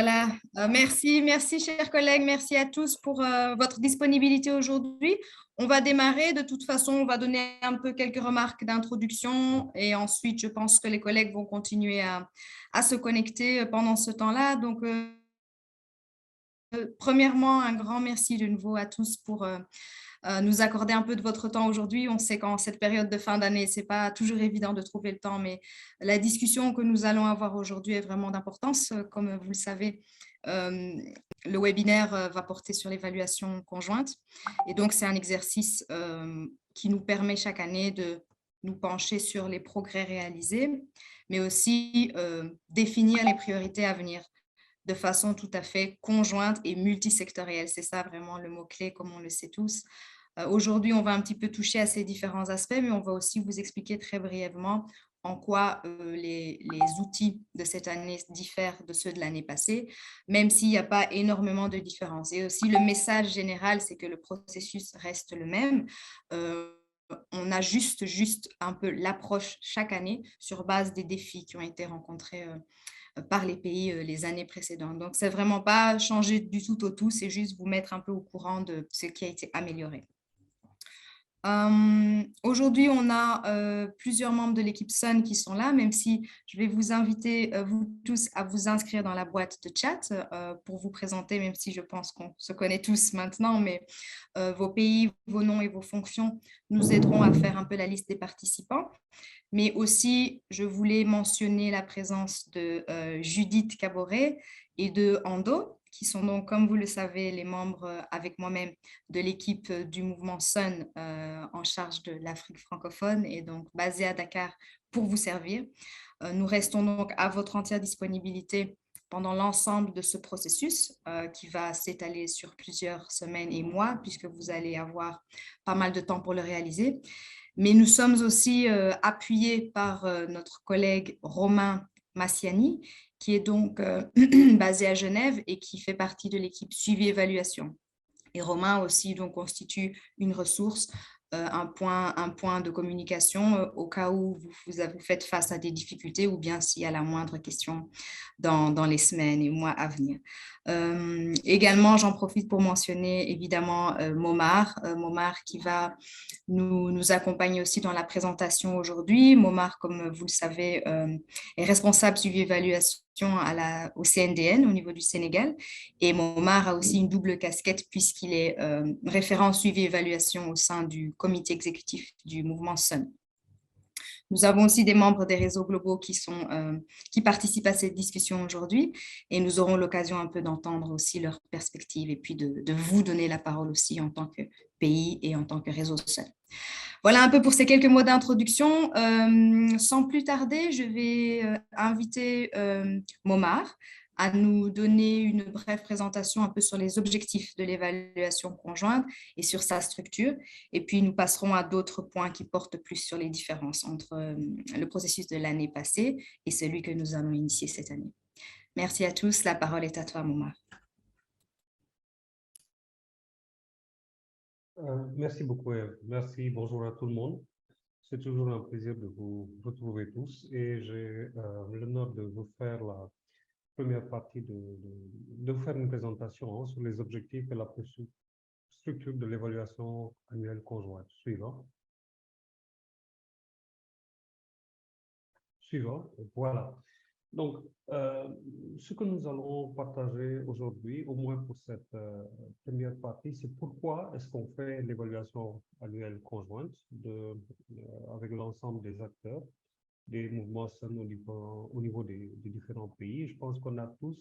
Voilà, merci chers collègues, merci à tous pour votre disponibilité aujourd'hui. On va démarrer, de toute façon, on va donner un peu quelques remarques d'introduction et ensuite, je pense que les collègues vont continuer à se connecter pendant ce temps-là. Donc, premièrement, un grand merci de nouveau à tous pour nous accorder un peu de votre temps aujourd'hui. On sait qu'en cette période de fin d'année, ce n'est pas toujours évident de trouver le temps, mais la discussion que nous allons avoir aujourd'hui est vraiment d'importance. Comme vous le savez, le webinaire va porter sur l'évaluation conjointe. Et donc, c'est un exercice qui nous permet chaque année de nous pencher sur les progrès réalisés, mais aussi définir les priorités à venir de façon tout à fait conjointe et multisectorielle. C'est ça vraiment le mot-clé, comme on le sait tous. Aujourd'hui, on va un petit peu toucher à ces différents aspects, mais on va aussi vous expliquer très brièvement en quoi les outils de cette année diffèrent de ceux de l'année passée, même s'il n'y a pas énormément de différences. Et aussi, le message général, c'est que le processus reste le même. On a juste un peu l'approche chaque année sur base des défis qui ont été rencontrés par les pays les années précédentes. Donc, c'est vraiment pas changer du tout au tout, c'est juste vous mettre un peu au courant de ce qui a été amélioré. Aujourd'hui, on a plusieurs membres de l'équipe Sun qui sont là, même si je vais vous inviter, vous tous, à vous inscrire dans la boîte de chat pour vous présenter, même si je pense qu'on se connaît tous maintenant, mais vos pays, vos noms et vos fonctions nous aideront à faire un peu la liste des participants. Mais aussi, je voulais mentionner la présence de Judith Caboret et de Ando, qui sont donc, comme vous le savez, les membres avec moi-même de l'équipe du mouvement Sun en charge de l'Afrique francophone et donc basée à Dakar pour vous servir. Nous restons donc à votre entière disponibilité pendant l'ensemble de ce processus qui va s'étaler sur plusieurs semaines et mois, puisque vous allez avoir pas mal de temps pour le réaliser. Mais nous sommes aussi appuyés par notre collègue Romain Massiani, qui est donc basé à Genève et qui fait partie de l'équipe suivi-évaluation. Et Romain aussi donc, constitue une ressource, un point de communication au cas où vous faites face à des difficultés ou bien s'il y a la moindre question dans les semaines et mois à venir. Également, j'en profite pour mentionner évidemment Momar qui va nous accompagner aussi dans la présentation aujourd'hui. Momar, comme vous le savez, est responsable suivi-évaluation au CNDN au niveau du Sénégal. Et Momar a aussi une double casquette puisqu'il est référent suivi-évaluation au sein du comité exécutif du mouvement Sun. Nous avons aussi des membres des réseaux globaux qui participent à cette discussion aujourd'hui et nous aurons l'occasion un peu d'entendre aussi leurs perspectives et puis de vous donner la parole aussi en tant que pays et en tant que réseau Sun. Voilà un peu pour ces quelques mots d'introduction. Sans plus tarder, je vais inviter Momar à nous donner une brève présentation un peu sur les objectifs de l'évaluation conjointe et sur sa structure. Et puis, nous passerons à d'autres points qui portent plus sur les différences entre le processus de l'année passée et celui que nous allons initier cette année. Merci à tous. La parole est à toi, Momar. Merci beaucoup, Eve. Merci, bonjour à tout le monde. C'est toujours un plaisir de vous retrouver tous et j'ai l'honneur de vous faire la première partie de vous faire une présentation sur les objectifs et la structure de l'évaluation annuelle conjointe. Suivant, voilà. Donc, ce que nous allons partager aujourd'hui, au moins pour cette première partie, c'est pourquoi est-ce qu'on fait l'évaluation annuelle conjointe avec l'ensemble des acteurs, des mouvements Sun au niveau des différents pays. Je pense qu'on a tous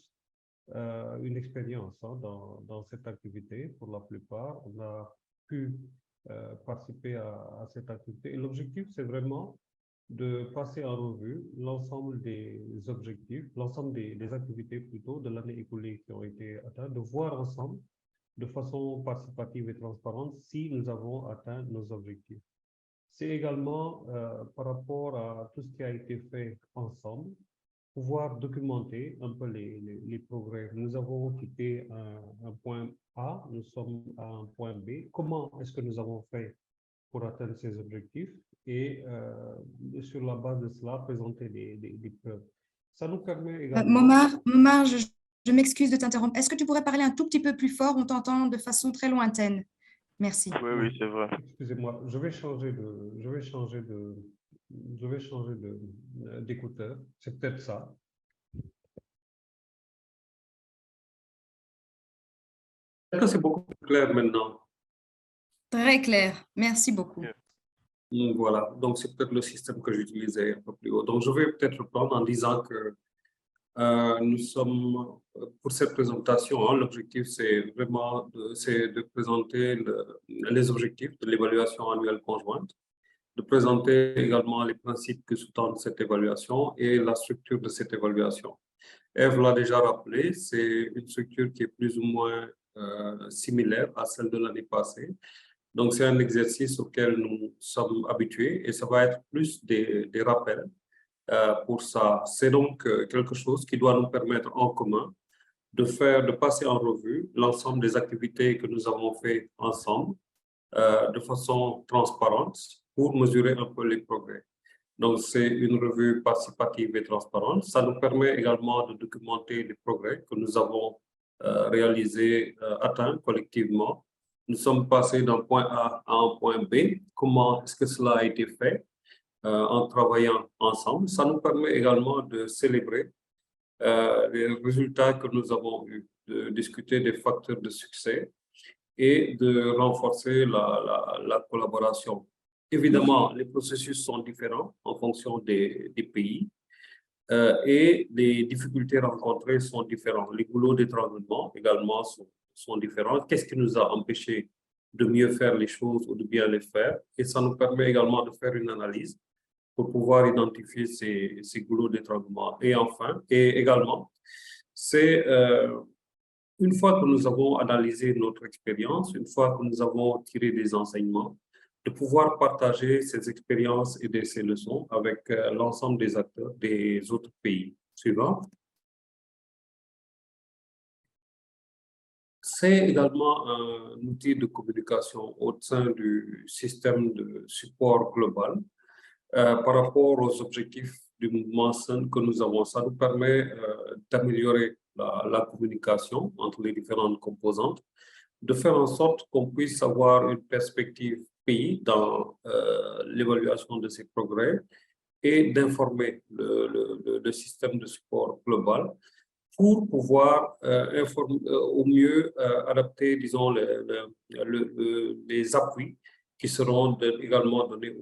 une expérience dans cette activité. Pour la plupart, on a pu participer à cette activité. Et l'objectif, c'est vraiment de passer en revue l'ensemble des objectifs, l'ensemble des activités plutôt de l'année écoulée qui ont été atteintes, de voir ensemble de façon participative et transparente si nous avons atteint nos objectifs. C'est également par rapport à tout ce qui a été fait ensemble, pouvoir documenter un peu les progrès. Nous avons quitté un point A, nous sommes à un point B. Comment est-ce que nous avons fait pour atteindre ces objectifs et sur la base de cela, présenter des preuves. Ça nous permet également… Momar, Je m'excuse de t'interrompre. Est-ce que tu pourrais parler un tout petit peu plus fort? On t'entend de façon très lointaine. Merci. Oui, oui, c'est vrai. Excusez-moi, je vais changer d'écouteur. C'est peut-être ça. Est-ce que c'est beaucoup plus clair maintenant? Très clair. Merci beaucoup. Voilà, donc c'est peut-être le système que j'utilisais un peu plus haut. Donc je vais peut-être reprendre en disant que nous sommes, pour cette présentation, hein, l'objectif c'est vraiment de présenter les objectifs de l'évaluation annuelle conjointe, de présenter également les principes qui sous-tendent cette évaluation et la structure de cette évaluation. Eve l'a déjà rappelé, c'est une structure qui est plus ou moins similaire à celle de l'année passée. Donc, c'est un exercice auquel nous sommes habitués et ça va être plus des rappels pour ça. C'est donc quelque chose qui doit nous permettre en commun de passer en revue l'ensemble des activités que nous avons fait ensemble de façon transparente pour mesurer un peu les progrès. Donc, c'est une revue participative et transparente. Ça nous permet également de documenter les progrès que nous avons réalisés, atteints collectivement. Nous sommes passés d'un point A à un point B. Comment est-ce que cela a été fait en travaillant ensemble? Ça nous permet également de célébrer les résultats que nous avons eus, de discuter des facteurs de succès et de renforcer la collaboration. Évidemment, les processus sont différents en fonction des pays et les difficultés rencontrées sont différentes. Les goulots d'étranglement également sont différents. Qu'est-ce qui nous a empêché de mieux faire les choses ou de bien les faire? Et ça nous permet également de faire une analyse pour pouvoir identifier ces goulots d'étranglement. Et enfin, et également, c'est une fois que nous avons analysé notre expérience, une fois que nous avons tiré des enseignements, de pouvoir partager ces expériences et ces leçons avec l'ensemble des acteurs des autres pays. Suivant. C'est également un outil de communication au sein du système de support global par rapport aux objectifs du mouvement SUN que nous avons. Ça nous permet d'améliorer la communication entre les différentes composantes, de faire en sorte qu'on puisse avoir une perspective pays dans l'évaluation de ces progrès et d'informer le système de support global pour pouvoir au mieux adapter, disons, les appuis qui seront également donnés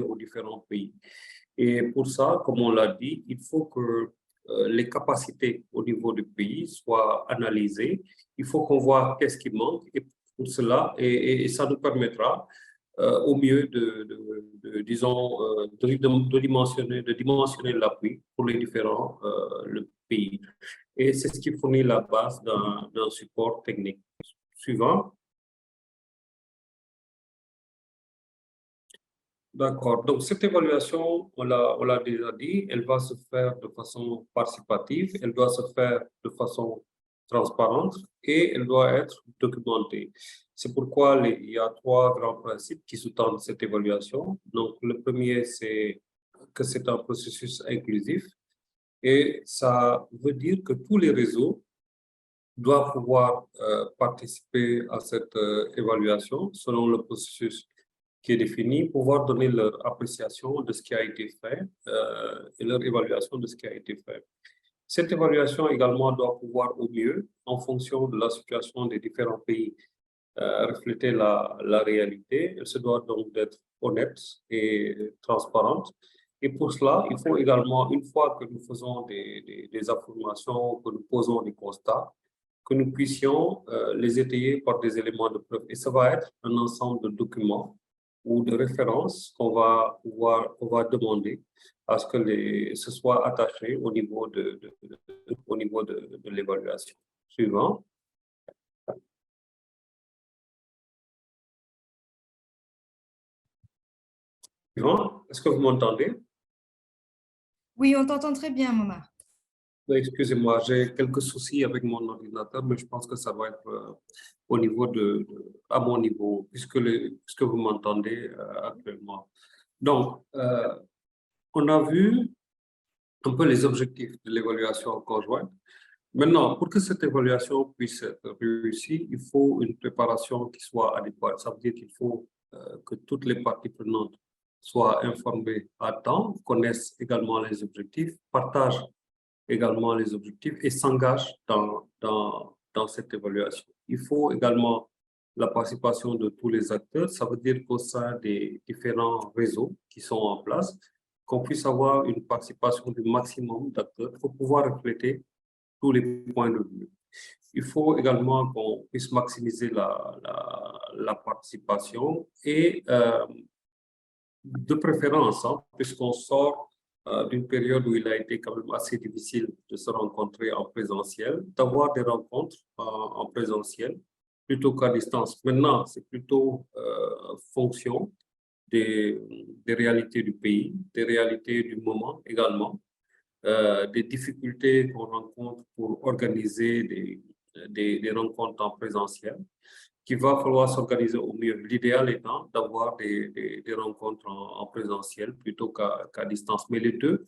aux différents pays. Et pour ça, comme on l'a dit, il faut que les capacités au niveau du pays soient analysées. Il faut qu'on voit qu'est-ce qui manque et pour cela, et ça nous permettra au mieux de dimensionner l'appui pour les différents pays. Et c'est ce qui fournit la base d'un support technique. Suivant. D'accord. Donc, cette évaluation, on l'a déjà dit, elle va se faire de façon participative, elle doit se faire de façon transparente et elle doit être documentée. C'est pourquoi il y a trois grands principes qui sous-tendent cette évaluation. Donc, le premier, c'est que c'est un processus inclusif et ça veut dire que tous les réseaux doivent pouvoir participer à cette évaluation selon le processus qui est défini, pouvoir donner leur appréciation de ce qui a été fait et leur évaluation de ce qui a été fait. Cette évaluation également doit pouvoir au mieux, en fonction de la situation des différents pays, refléter la réalité. Elle se doit donc d'être honnête et transparente. Et pour cela, il faut également, une fois que nous faisons des affirmations, que nous posons des constats, que nous puissions les étayer par des éléments de preuve. Et ça va être un ensemble de documents ou de références qu'on va demander à ce que ce soit attaché au niveau de l'évaluation. Suivant. Suivant. Est-ce que vous m'entendez? Oui, on t'entend très bien, Momar. Excusez-moi, j'ai quelques soucis avec mon ordinateur, mais je pense que ça va être au niveau à mon niveau, puisque vous m'entendez actuellement. Donc, on a vu un peu les objectifs de l'évaluation conjointe. Maintenant, pour que cette évaluation puisse être réussie, il faut une préparation qui soit adéquate. Ça veut dire qu'il faut que toutes les parties prenantes soient informées à temps, connaissent également les objectifs, partagent également les objectifs et s'engagent dans cette évaluation. Il faut également la participation de tous les acteurs. Ça veut dire qu'au sein des différents réseaux qui sont en place, qu'on puisse avoir une participation du maximum d'acteurs pour pouvoir refléter tous les points de vue. Il faut également qu'on puisse maximiser la participation et de préférence, hein, puisqu'on sort d'une période où il a été quand même assez difficile de se rencontrer en présentiel, d'avoir des rencontres en présentiel plutôt qu'à distance. Maintenant, c'est plutôt fonction des réalités du pays, des réalités du moment également, des difficultés qu'on rencontre pour organiser des rencontres en présentiel, qu'il va falloir s'organiser au mieux. L'idéal étant d'avoir des rencontres en présentiel plutôt qu'à distance. Mais les deux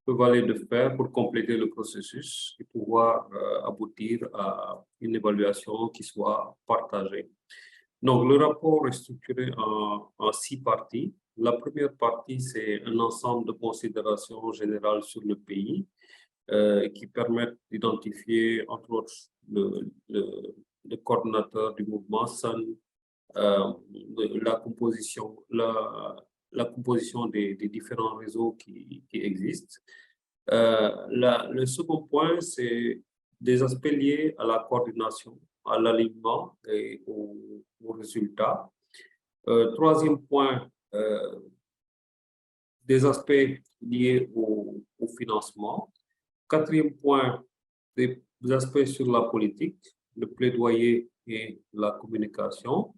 peuvent aller de pair pour compléter le processus et pouvoir aboutir à une évaluation qui soit partagée. Donc, le rapport est structuré en 6 parties. La première partie, c'est un ensemble de considérations générales sur le pays qui permettent d'identifier, entre autres, le coordonnateur du mouvement SUN, la composition des différents réseaux qui existent. Le second point, c'est des aspects liés à la coordination, à l'alignement et aux résultats. Troisième point, des aspects liés au financement. Quatrième point, des aspects sur la politique, le plaidoyer et la communication.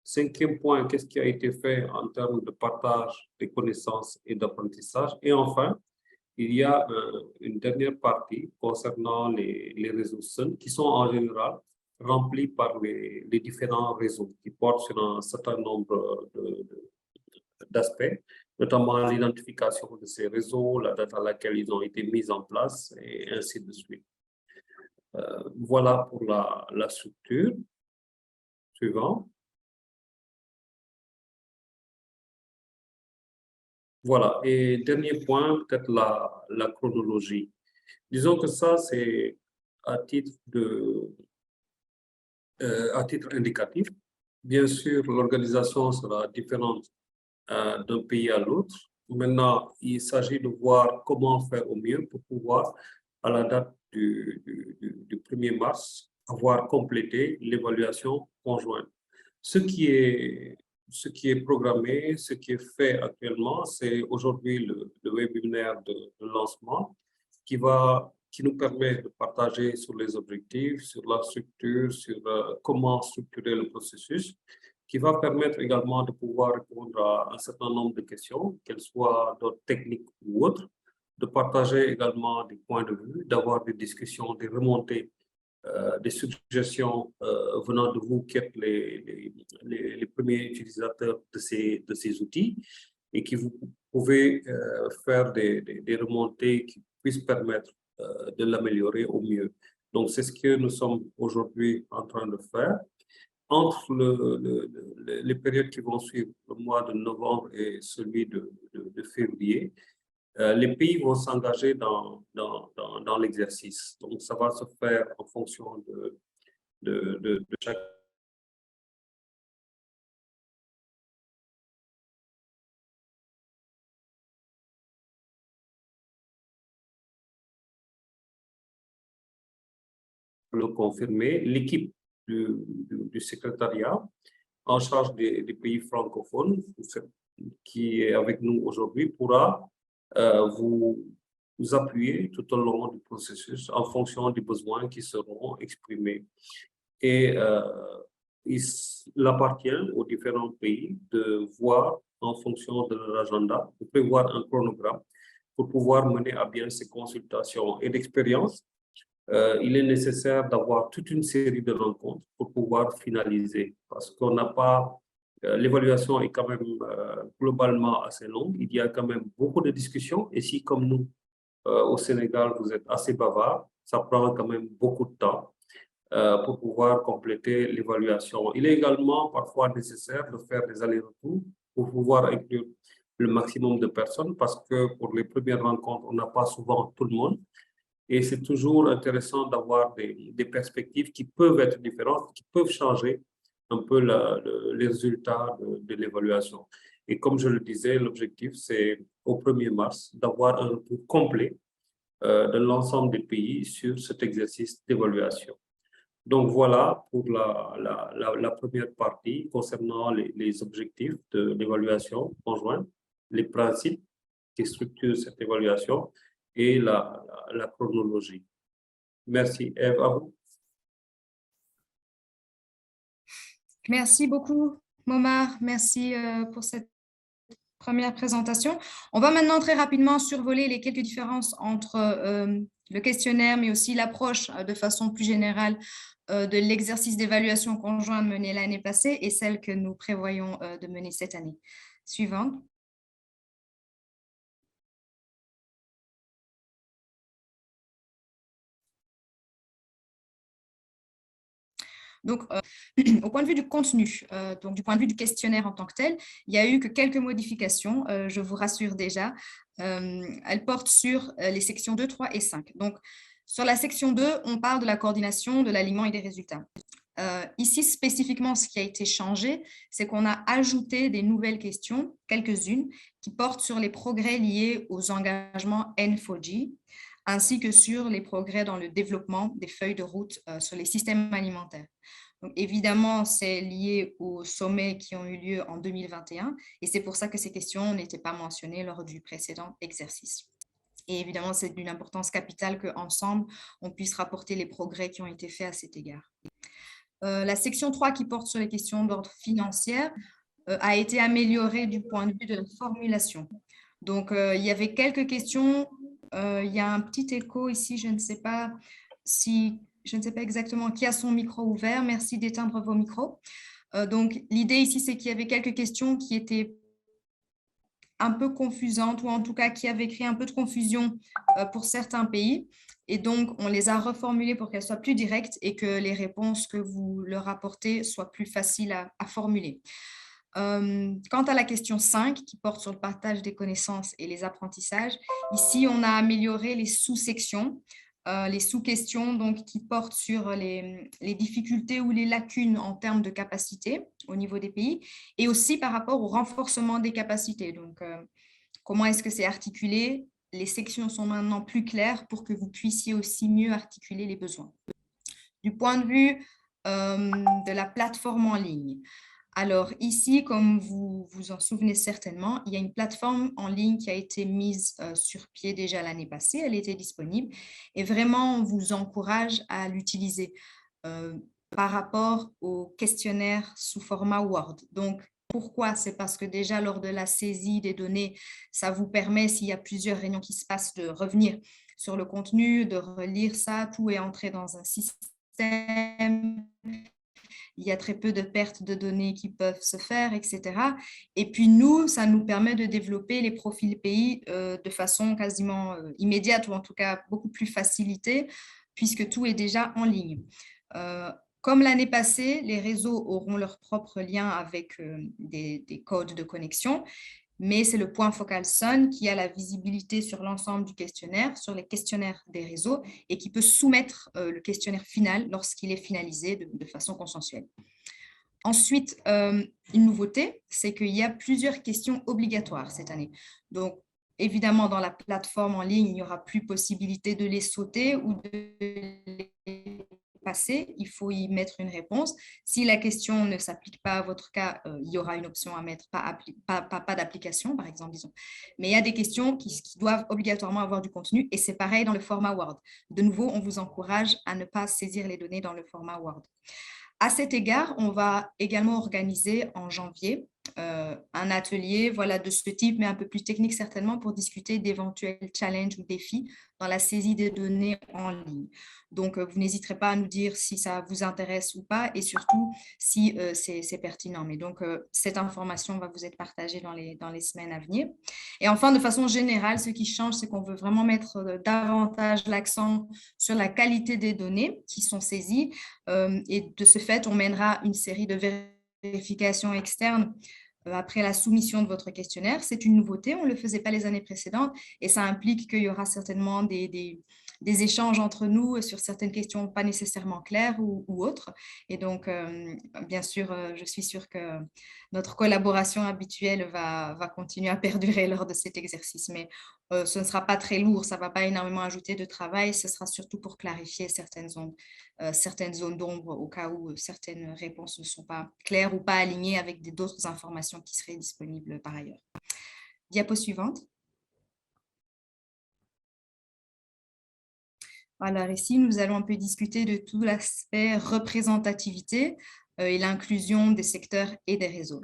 Cinquième point, qu'est-ce qui a été fait en termes de partage des connaissances et d'apprentissage. Et enfin, il y a une dernière partie concernant les réseaux SUN qui sont en général remplis par les différents réseaux qui portent sur un certain nombre d'aspects, notamment l'identification de ces réseaux, la date à laquelle ils ont été mis en place et ainsi de suite. Voilà pour la structure. Suivant. Voilà. Et dernier point, peut-être la chronologie. Disons que ça, c'est à titre indicatif. Bien sûr, l'organisation sera différente d'un pays à l'autre. Maintenant, il s'agit de voir comment faire au mieux pour pouvoir, à la date du 1er mars, avoir complété l'évaluation conjointe. Ce qui est programmé, ce qui est fait actuellement, c'est aujourd'hui le webinaire de lancement qui nous permet de partager sur les objectifs, sur la structure, sur comment structurer le processus, qui va permettre également de pouvoir répondre à un certain nombre de questions, qu'elles soient d'ordre technique ou autres, de partager également des points de vue, d'avoir des discussions, des remontées, des suggestions venant de vous qui êtes les premiers utilisateurs de ces outils et qui vous pouvez faire des remontées qui puissent permettre de l'améliorer au mieux. Donc, c'est ce que nous sommes aujourd'hui en train de faire. Entre les périodes qui vont suivre, le mois de novembre et celui de février, les pays vont s'engager dans l'exercice. Donc, ça va se faire en fonction de chaque le confirmer. L'équipe du secrétariat en charge des pays francophones qui est avec nous aujourd'hui pourra vous appuyer tout au long du processus en fonction des besoins qui seront exprimés. Et il appartient aux différents pays de voir en fonction de leur agenda, de prévoir un chronogramme pour pouvoir mener à bien ces consultations. Et d'expérience, il est nécessaire d'avoir toute une série de rencontres pour pouvoir finaliser parce qu'on n'a pas... l'évaluation est quand même globalement assez longue. Il y a quand même beaucoup de discussions. Et si, comme nous, Au Sénégal, vous êtes assez bavard. Ça prend quand même beaucoup de temps pour pouvoir compléter l'évaluation. Il est également parfois nécessaire de faire des allers-retours pour pouvoir inclure le maximum de personnes parce que pour les premières rencontres, on n'a pas souvent tout le monde. Et c'est toujours intéressant d'avoir des perspectives qui peuvent être différentes, qui peuvent changer un peu les résultats de l'évaluation. Et comme je le disais, l'objectif, c'est au 1er mars d'avoir un retour complet de l'ensemble des pays sur cet exercice d'évaluation. Donc voilà pour la première partie concernant les objectifs de l'évaluation conjointe, les principes qui structurent cette évaluation et la chronologie. Merci. Ève, à vous. Merci beaucoup, Momar. Merci pour cette première présentation. On va maintenant très rapidement survoler les quelques différences entre le questionnaire, mais aussi l'approche de façon plus générale de l'exercice d'évaluation conjointe mené l'année passée et celle que nous prévoyons de mener cette année. Suivante. Donc, au point de vue du contenu, donc du point de vue du questionnaire en tant que tel, il n'y a eu que quelques modifications, je vous rassure déjà. Elles portent sur les sections 2, 3 et 5. Donc, sur la section 2, on parle de la coordination, de l'alignement et des résultats. Ici, spécifiquement, ce qui a été changé, c'est qu'on a ajouté des nouvelles questions, quelques-unes, qui portent sur les progrès liés aux engagements N4G, ainsi que sur les progrès dans le développement des feuilles de route sur les systèmes alimentaires. Donc, évidemment, c'est lié aux sommets qui ont eu lieu en 2021 et c'est pour ça que ces questions n'étaient pas mentionnées lors du précédent exercice. Et évidemment, c'est d'une importance capitale qu'ensemble, on puisse rapporter les progrès qui ont été faits à cet égard. La section 3 qui porte sur les questions d'ordre financier a été améliorée du point de vue de la formulation. Donc, il y avait quelques questions. Il y a un petit écho ici, je ne sais pas exactement qui a son micro ouvert. Merci d'éteindre vos micros. Donc, l'idée ici, c'est qu'il y avait quelques questions qui étaient un peu confusantes ou en tout cas qui avaient créé un peu de confusion pour certains pays. Et donc, on les a reformulées pour qu'elles soient plus directes et que les réponses que vous leur apportez soient plus faciles à formuler. Quant à la question 5, qui porte sur le partage des connaissances et les apprentissages, ici, on a amélioré les sous-sections, les sous-questions donc, qui portent sur les difficultés ou les lacunes en termes de capacité au niveau des pays et aussi par rapport au renforcement des capacités. Donc, comment est-ce que c'est articulé? Les sections sont maintenant plus claires pour que vous puissiez aussi mieux articuler les besoins. Du point de vue de la plateforme en ligne, alors ici, comme vous vous en souvenez certainement, il y a une plateforme en ligne qui a été mise sur pied déjà l'année passée, elle était disponible et vraiment on vous encourage à l'utiliser par rapport au questionnaire sous format Word. Donc, pourquoi? C'est parce que déjà lors de la saisie des données, ça vous permet, s'il y a plusieurs réunions qui se passent, de revenir sur le contenu, de relire ça, tout est entré dans un système. Il y a très peu de pertes de données qui peuvent se faire, etc. Et puis nous, ça nous permet de développer les profils pays de façon quasiment immédiate ou en tout cas beaucoup plus facilitée puisque tout est déjà en ligne. Comme l'année passée, les réseaux auront leur propre lien avec des codes de connexion, mais c'est le point focal SUN qui a la visibilité sur l'ensemble du questionnaire, sur les questionnaires des réseaux et qui peut soumettre le questionnaire final lorsqu'il est finalisé de façon consensuelle. Ensuite, une nouveauté, c'est qu'il y a plusieurs questions obligatoires cette année. Donc, évidemment, dans la plateforme en ligne, il n'y aura plus possibilité de les sauter ou de les passer. Il faut y mettre une réponse. Si la question ne s'applique pas à votre cas, il y aura une option à mettre pas d'application, par exemple, disons. Mais il y a des questions qui doivent obligatoirement avoir du contenu et c'est pareil dans le format Word. De nouveau, on vous encourage à ne pas saisir les données dans le format Word. À cet égard, on va également organiser en janvier un atelier voilà, de ce type, mais un peu plus technique certainement, pour discuter d'éventuels challenges ou défis dans la saisie des données en ligne. Donc, vous n'hésiterez pas à nous dire si ça vous intéresse ou pas et surtout si c'est pertinent. Mais donc, cette information va vous être partagée dans les semaines à venir. Et enfin, de façon générale, ce qui change, c'est qu'on veut vraiment mettre davantage l'accent sur la qualité des données qui sont saisies. Et de ce fait, on mènera une série de vérifications externes après la soumission de votre questionnaire. C'est une nouveauté, on ne le faisait pas les années précédentes et ça implique qu'il y aura certainement des échanges entre nous sur certaines questions pas nécessairement claires ou autres. Et donc, bien sûr, je suis sûre que notre collaboration habituelle va continuer à perdurer lors de cet exercice. Mais ce ne sera pas très lourd, ça ne va pas énormément ajouter de travail, ce sera surtout pour clarifier certaines zones d'ombre au cas où certaines réponses ne sont pas claires ou pas alignées avec d'autres informations qui seraient disponibles par ailleurs. Diapo suivante. Alors ici, nous allons un peu discuter de tout l'aspect représentativité et l'inclusion des secteurs et des réseaux.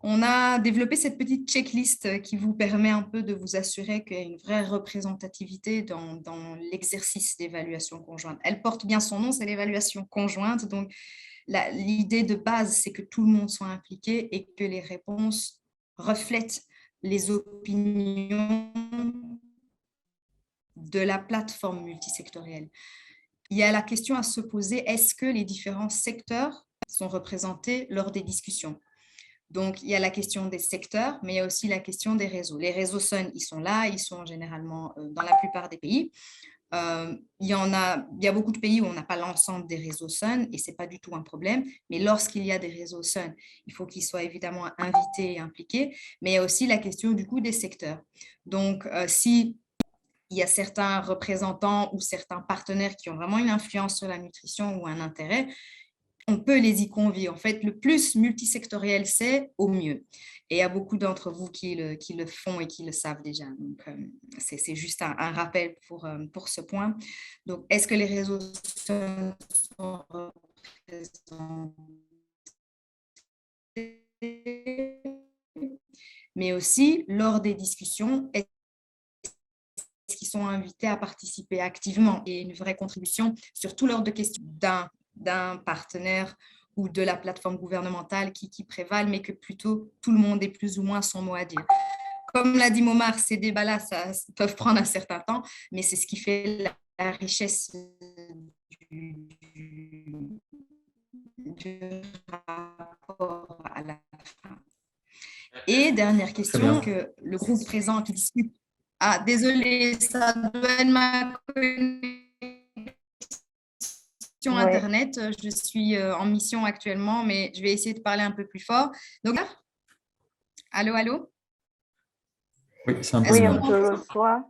On a développé cette petite checklist qui vous permet un peu de vous assurer qu'il y a une vraie représentativité dans l'exercice d'évaluation conjointe. Elle porte bien son nom, c'est l'évaluation conjointe. Donc, l'idée de base, c'est que tout le monde soit impliqué et que les réponses reflètent les opinions de la plateforme multisectorielle. Il y a la question à se poser, est-ce que les différents secteurs sont représentés lors des discussions? Donc, il y a la question des secteurs, mais il y a aussi la question des réseaux. Les réseaux SUN, ils sont là, ils sont généralement dans la plupart des pays. Il y a beaucoup de pays où on n'a pas l'ensemble des réseaux SUN et ce n'est pas du tout un problème. Mais lorsqu'il y a des réseaux SUN, il faut qu'ils soient évidemment invités et impliqués. Mais il y a aussi la question du coup des secteurs. Donc, si il y a certains représentants ou certains partenaires qui ont vraiment une influence sur la nutrition ou un intérêt, on peut les y convier. En fait, le plus multisectoriel c'est, au mieux. Et il y a beaucoup d'entre vous qui le font et qui le savent déjà. Donc, c'est juste un rappel pour ce point. Donc, est-ce que les réseaux sont représentés? Mais aussi, lors des discussions, est-ce qu'ils sont invités à participer activement et une vraie contribution sur tout l'ordre de questions d'un partenaire ou de la plateforme gouvernementale qui prévalent, mais que plutôt tout le monde ait plus ou moins son mot à dire. Comme l'a dit Momar, ces débats-là peuvent prendre un certain temps, mais c'est ce qui fait la richesse du rapport à la fin. Et dernière question, que le groupe présent qui discute. Ah, désolé, ça doit être ma connexion Internet. Je suis en mission actuellement, mais je vais essayer de parler un peu plus fort. Donc, allô, allô? Oui, c'est un peu Oui, on te reçoit.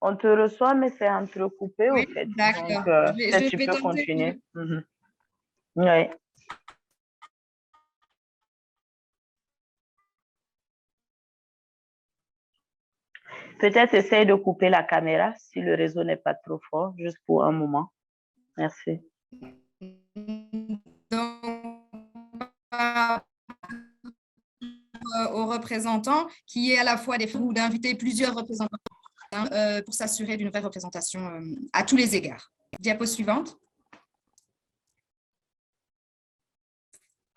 On te reçoit, mais c'est entrecoupé, Oui, au fait. d'accord. Donc, tu peux continuer. Oui. Peut-être essaye de couper la caméra si le réseau n'est pas trop fort, juste pour un moment. Merci. Donc, aux représentants, qui est à la fois ou d'inviter plusieurs représentants pour s'assurer d'une vraie représentation à tous les égards. Diapo suivante.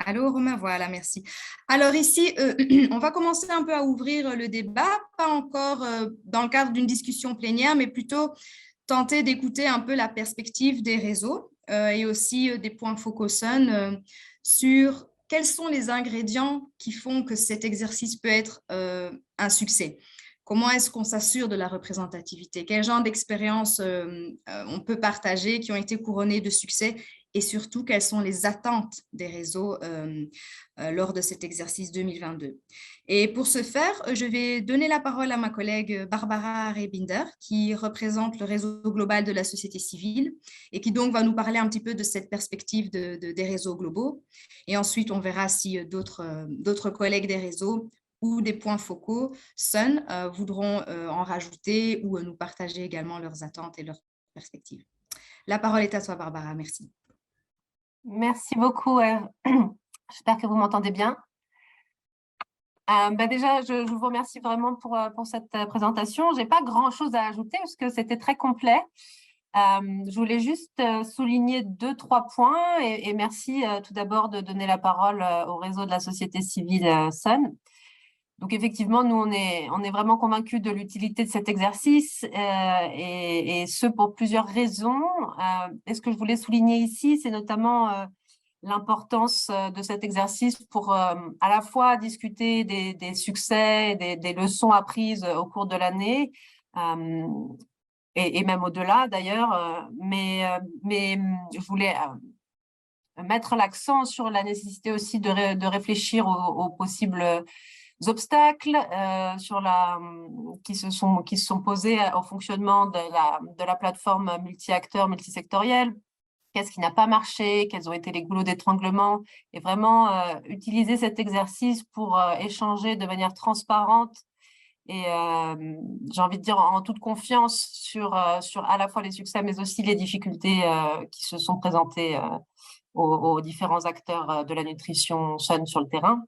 Allô, Romain, voilà, merci. Alors ici, on va commencer un peu à ouvrir le débat, pas encore dans le cadre d'une discussion plénière, mais plutôt tenter d'écouter un peu la perspective des réseaux et aussi des points focaux SUN sur quels sont les ingrédients qui font que cet exercice peut être un succès. Comment est-ce qu'on s'assure de la représentativité? Quel genre d'expériences on peut partager qui ont été couronnées de succès? Et surtout, quelles sont les attentes des réseaux lors de cet exercice 2022. Et pour ce faire, je vais donner la parole à ma collègue Barbara Rebinder, qui représente le réseau global de la société civile et qui donc va nous parler un petit peu de cette perspective des réseaux globaux. Et ensuite, on verra si d'autres collègues des réseaux ou des points focaux SUN voudront en rajouter ou nous partager également leurs attentes et leurs perspectives. La parole est à toi, Barbara. Merci. Merci beaucoup. J'espère que vous m'entendez bien. Déjà, je vous remercie vraiment pour cette présentation. Je n'ai pas grand-chose à ajouter parce que c'était très complet. Je voulais juste souligner 2-3 points et merci tout d'abord de donner la parole au réseau de la société civile Sun. Donc effectivement, nous, on est vraiment convaincus de l'utilité de cet exercice et ce pour plusieurs raisons. Et ce que je voulais souligner ici, c'est notamment l'importance de cet exercice pour à la fois discuter des succès, des leçons apprises au cours de l'année, et même au-delà d'ailleurs, mais je voulais mettre l'accent sur la nécessité aussi de réfléchir aux possibles obstacles qui se sont posés au fonctionnement de la plateforme multi-acteurs, multisectorielle. Qu'est-ce qui n'a pas marché, quels ont été les goulots d'étranglement, et vraiment utiliser cet exercice pour échanger de manière transparente et j'ai envie de dire en toute confiance sur à la fois les succès mais aussi les difficultés qui se sont présentées aux différents acteurs de la nutrition Sun sur le terrain.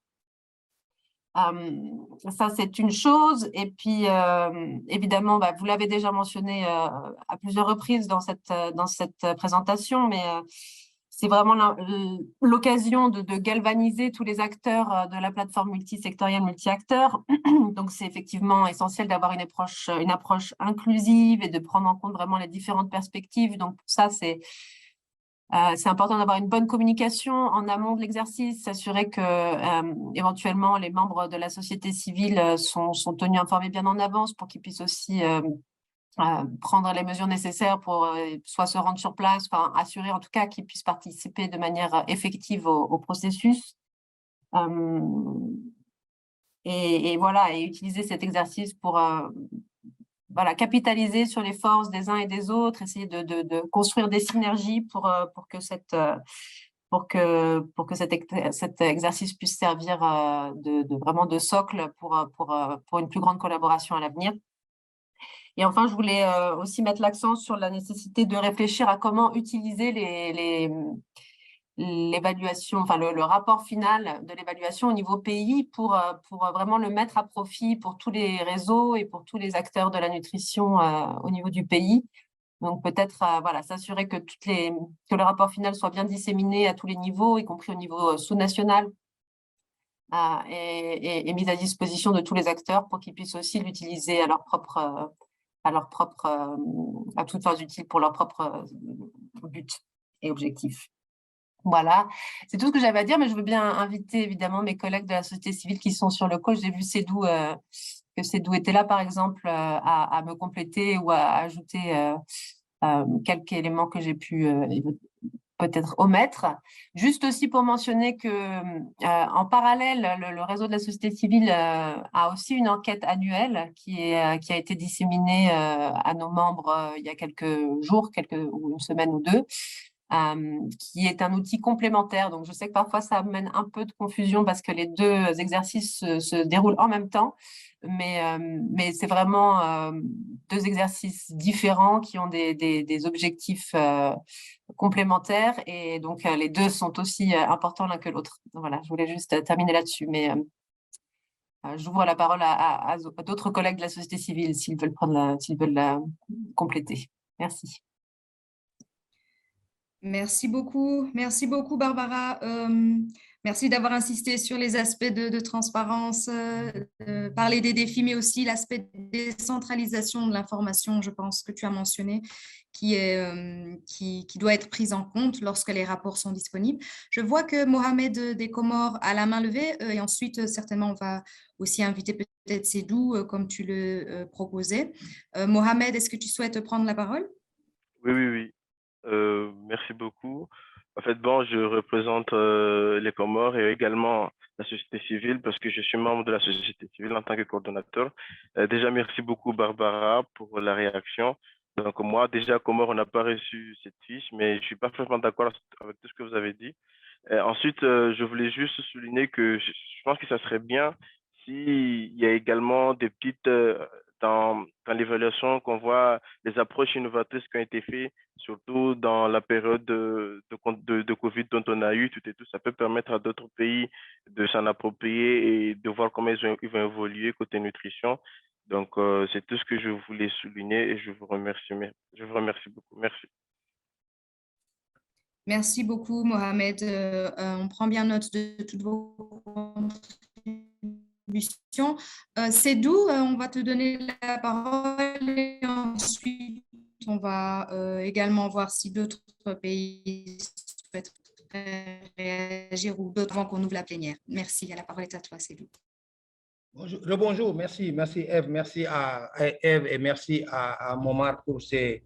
Ça, c'est une chose. Et puis, évidemment, vous l'avez déjà mentionné à plusieurs reprises dans cette présentation, mais c'est vraiment l'occasion de galvaniser tous les acteurs de la plateforme multisectorielle, multi-acteurs. Donc, c'est effectivement essentiel d'avoir une approche inclusive et de prendre en compte vraiment les différentes perspectives. Donc, pour ça, c'est important d'avoir une bonne communication en amont de l'exercice, s'assurer que éventuellement les membres de la société civile sont tenus informés bien en avance pour qu'ils puissent aussi prendre les mesures nécessaires pour soit se rendre sur place, enfin assurer en tout cas qu'ils puissent participer de manière effective au processus. Et voilà, et utiliser cet exercice pour voilà, capitaliser sur les forces des uns et des autres, essayer de construire des synergies pour que cet exercice puisse servir vraiment de socle pour une plus grande collaboration à l'avenir. Et enfin, je voulais aussi mettre l'accent sur la nécessité de réfléchir à comment utiliser l'évaluation, enfin le rapport final de l'évaluation au niveau pays pour vraiment le mettre à profit pour tous les réseaux et pour tous les acteurs de la nutrition au niveau du pays. Donc peut-être voilà, s'assurer que le rapport final soit bien disséminé à tous les niveaux, y compris au niveau sous-national, et mis à disposition de tous les acteurs pour qu'ils puissent aussi l'utiliser à toutes fins utiles pour leur propre but et objectif. Voilà, c'est tout ce que j'avais à dire, mais je veux bien inviter évidemment mes collègues de la société civile qui sont sur le call. J'ai vu que Cédou était là, par exemple, à me compléter ou à ajouter quelques éléments que j'ai pu peut-être omettre. Juste aussi pour mentionner que en parallèle, le réseau de la société civile a aussi une enquête annuelle qui a été disséminée à nos membres il y a quelques jours, ou une semaine ou deux, qui est un outil complémentaire. Donc, je sais que parfois, ça amène un peu de confusion parce que les deux exercices se déroulent en même temps, mais c'est vraiment deux exercices différents qui ont des objectifs complémentaires et donc les deux sont aussi importants l'un que l'autre. Voilà, je voulais juste terminer là-dessus, mais j'ouvre la parole à d'autres collègues de la société civile s'ils veulent compléter. Merci. Merci beaucoup, Barbara. Merci d'avoir insisté sur les aspects de transparence, parler des défis, mais aussi l'aspect de décentralisation de l'information, je pense que tu as mentionné, qui doit être prise en compte lorsque les rapports sont disponibles. Je vois que Mohamed des Comores a la main levée et ensuite, certainement, on va aussi inviter peut-être Cédou, comme tu le proposais. Mohamed, est-ce que tu souhaites prendre la parole? Oui, oui, oui. Merci beaucoup. En fait, bon, je représente les Comores et également la société civile parce que je suis membre de la société civile en tant que coordonnateur. Déjà, merci beaucoup, Barbara, pour la réaction. Donc, moi, déjà, Comores, on n'a pas reçu cette fiche, mais je suis parfaitement d'accord avec tout ce que vous avez dit. Ensuite, je voulais juste souligner que je pense que ça serait bien s'il y a également des petites dans l'évaluation qu'on voit les approches innovatrices qui ont été faites, surtout dans la période de Covid dont on a eu, tout et tout. Ça peut permettre à d'autres pays de s'en approprier et de voir comment ils vont évoluer côté nutrition. Donc, c'est tout ce que je voulais souligner et je vous remercie. Je vous remercie beaucoup. Merci. Merci beaucoup, Mohamed. On prend bien note de toutes vos contributions. Sedou, on va te donner la parole et ensuite, on va également voir si d'autres pays souhaitent réagir ou d'autres avant qu'on ouvre la plénière. Merci. La parole est à toi, Sedou. Rebonjour, merci Eve, merci à Eve et merci à Momar pour ces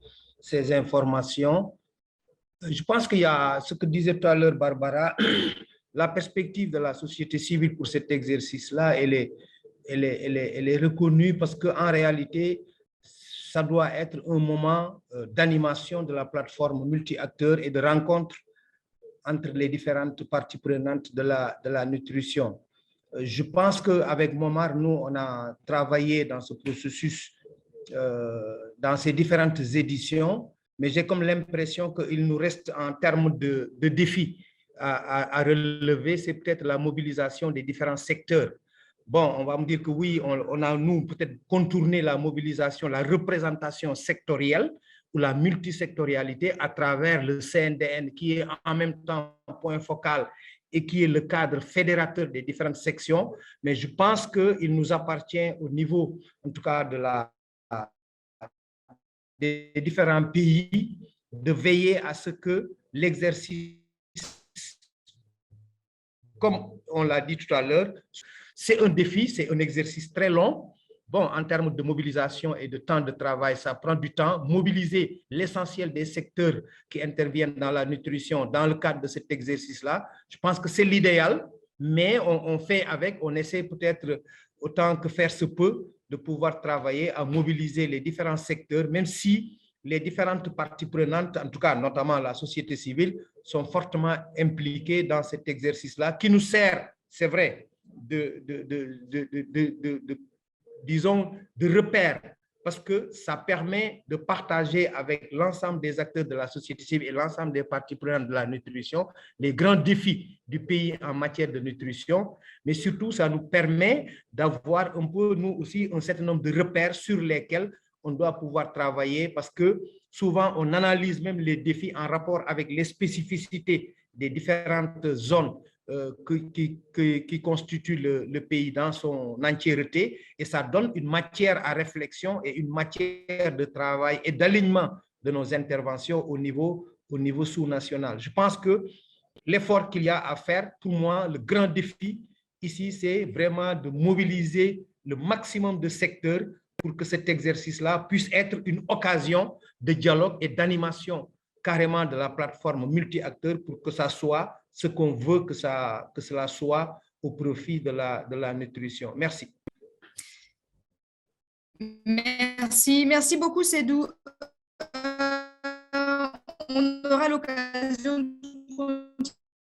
informations. Je pense qu'il y a ce que disait tout à l'heure Barbara, la perspective de la société civile pour cet exercice-là, elle est reconnue parce qu'en réalité, ça doit être un moment d'animation de la plateforme multi-acteurs et de rencontre entre les différentes parties prenantes de la nutrition. Je pense qu'avec Momar, nous, on a travaillé dans ce processus, dans ces différentes éditions, mais j'ai comme l'impression qu'il nous reste en termes de défis à relever, c'est peut-être la mobilisation des différents secteurs. Bon, on va me dire que oui, on a, nous, peut-être contourné la mobilisation, la représentation sectorielle ou la multisectorialité à travers le CNDN, qui est en même temps un point focal et qui est le cadre fédérateur des différentes sections. Mais je pense qu'il nous appartient au niveau, en tout cas, des différents pays, de veiller à ce que l'exercice, comme on l'a dit tout à l'heure, c'est un défi, c'est un exercice très long. Bon, en termes de mobilisation et de temps de travail, ça prend du temps. Mobiliser l'essentiel des secteurs qui interviennent dans la nutrition dans le cadre de cet exercice-là, je pense que c'est l'idéal, mais on fait avec, on essaie peut-être autant que faire se peut de pouvoir travailler à mobiliser les différents secteurs, même si les différentes parties prenantes, en tout cas notamment la société civile, sont fortement impliquées dans cet exercice-là qui nous sert, c'est vrai, disons, de repère, parce que ça permet de partager avec l'ensemble des acteurs de la société civile et l'ensemble des parties prenantes de la nutrition les grands défis du pays en matière de nutrition, mais surtout, ça nous permet d'avoir un peu, nous aussi, un certain nombre de repères sur lesquels on doit pouvoir travailler, parce que souvent, on analyse même les défis en rapport avec les spécificités des différentes zones qui constitue le pays dans son entièreté, et ça donne une matière à réflexion et une matière de travail et d'alignement de nos interventions au niveau sous-national. Je pense que l'effort qu'il y a à faire, pour moi, le grand défi ici, c'est vraiment de mobiliser le maximum de secteurs pour que cet exercice-là puisse être une occasion de dialogue et d'animation carrément de la plateforme multi-acteurs pour que ça soit ce qu'on veut que cela soit au profit de la nutrition. Merci. Merci beaucoup, Sedou. On aura l'occasion de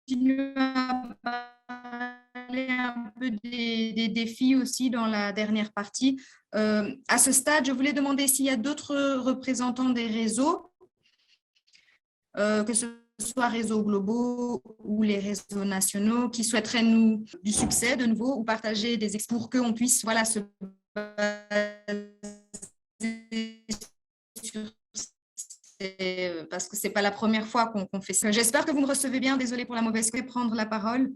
continuer à parler un peu des défis aussi dans la dernière partie. À ce stade, je voulais demander s'il y a d'autres représentants des réseaux, que ce soit réseaux globaux ou les réseaux nationaux, qui souhaiteraient du succès de nouveau ou partager des expos pour qu'on puisse se baser sur parce que ce n'est pas la première fois qu'on fait ça. J'espère que vous me recevez bien. Désolée pour la mauvaise qualité. Prendre la parole.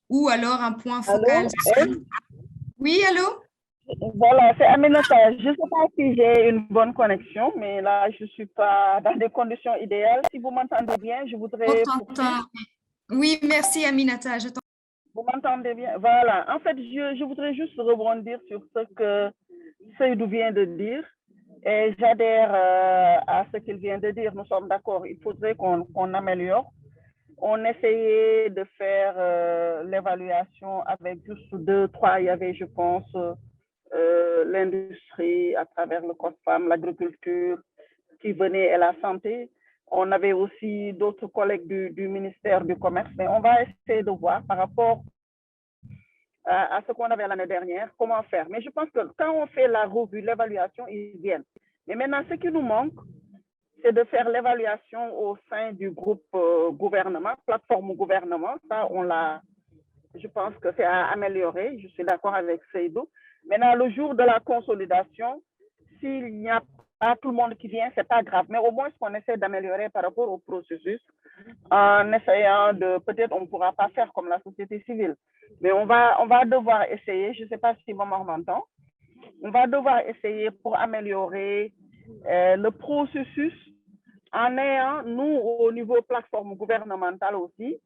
Ou alors un point focal. Allô? Oui, allô? Voilà, c'est Aminata. Je ne sais pas si j'ai une bonne connexion, mais là, je ne suis pas dans des conditions idéales. Si vous m'entendez bien, je voudrais... Oui, merci Aminata. Vous m'entendez bien? Voilà. En fait, je voudrais juste rebondir sur ce que Seydou vient de dire. Et j'adhère à ce qu'il vient de dire. Nous sommes d'accord. Il faudrait qu'on améliore. On essayait de faire l'évaluation avec juste 2, 3. Il y avait, je pense, l'industrie à travers le COSFAM, l'agriculture qui venait et la santé. On avait aussi d'autres collègues du ministère du Commerce, mais on va essayer de voir par rapport à ce qu'on avait l'année dernière, comment faire. Mais je pense que quand on fait la revue, l'évaluation, ils viennent. Mais maintenant, ce qui nous manque, c'est de faire l'évaluation au sein du groupe gouvernement, plateforme gouvernement. Ça, je pense que c'est à améliorer. Je suis d'accord avec Seydou. Maintenant, le jour de la consolidation, s'il n'y a pas tout le monde qui vient, c'est pas grave. Mais au moins, ce qu'on essaie d'améliorer par rapport au processus, en essayant de, peut-être on ne pourra pas faire comme la société civile, mais on va devoir essayer, je ne sais pas si Maman m'entend, on va devoir essayer pour améliorer le processus en ayant, nous, au niveau plateforme gouvernementale aussi,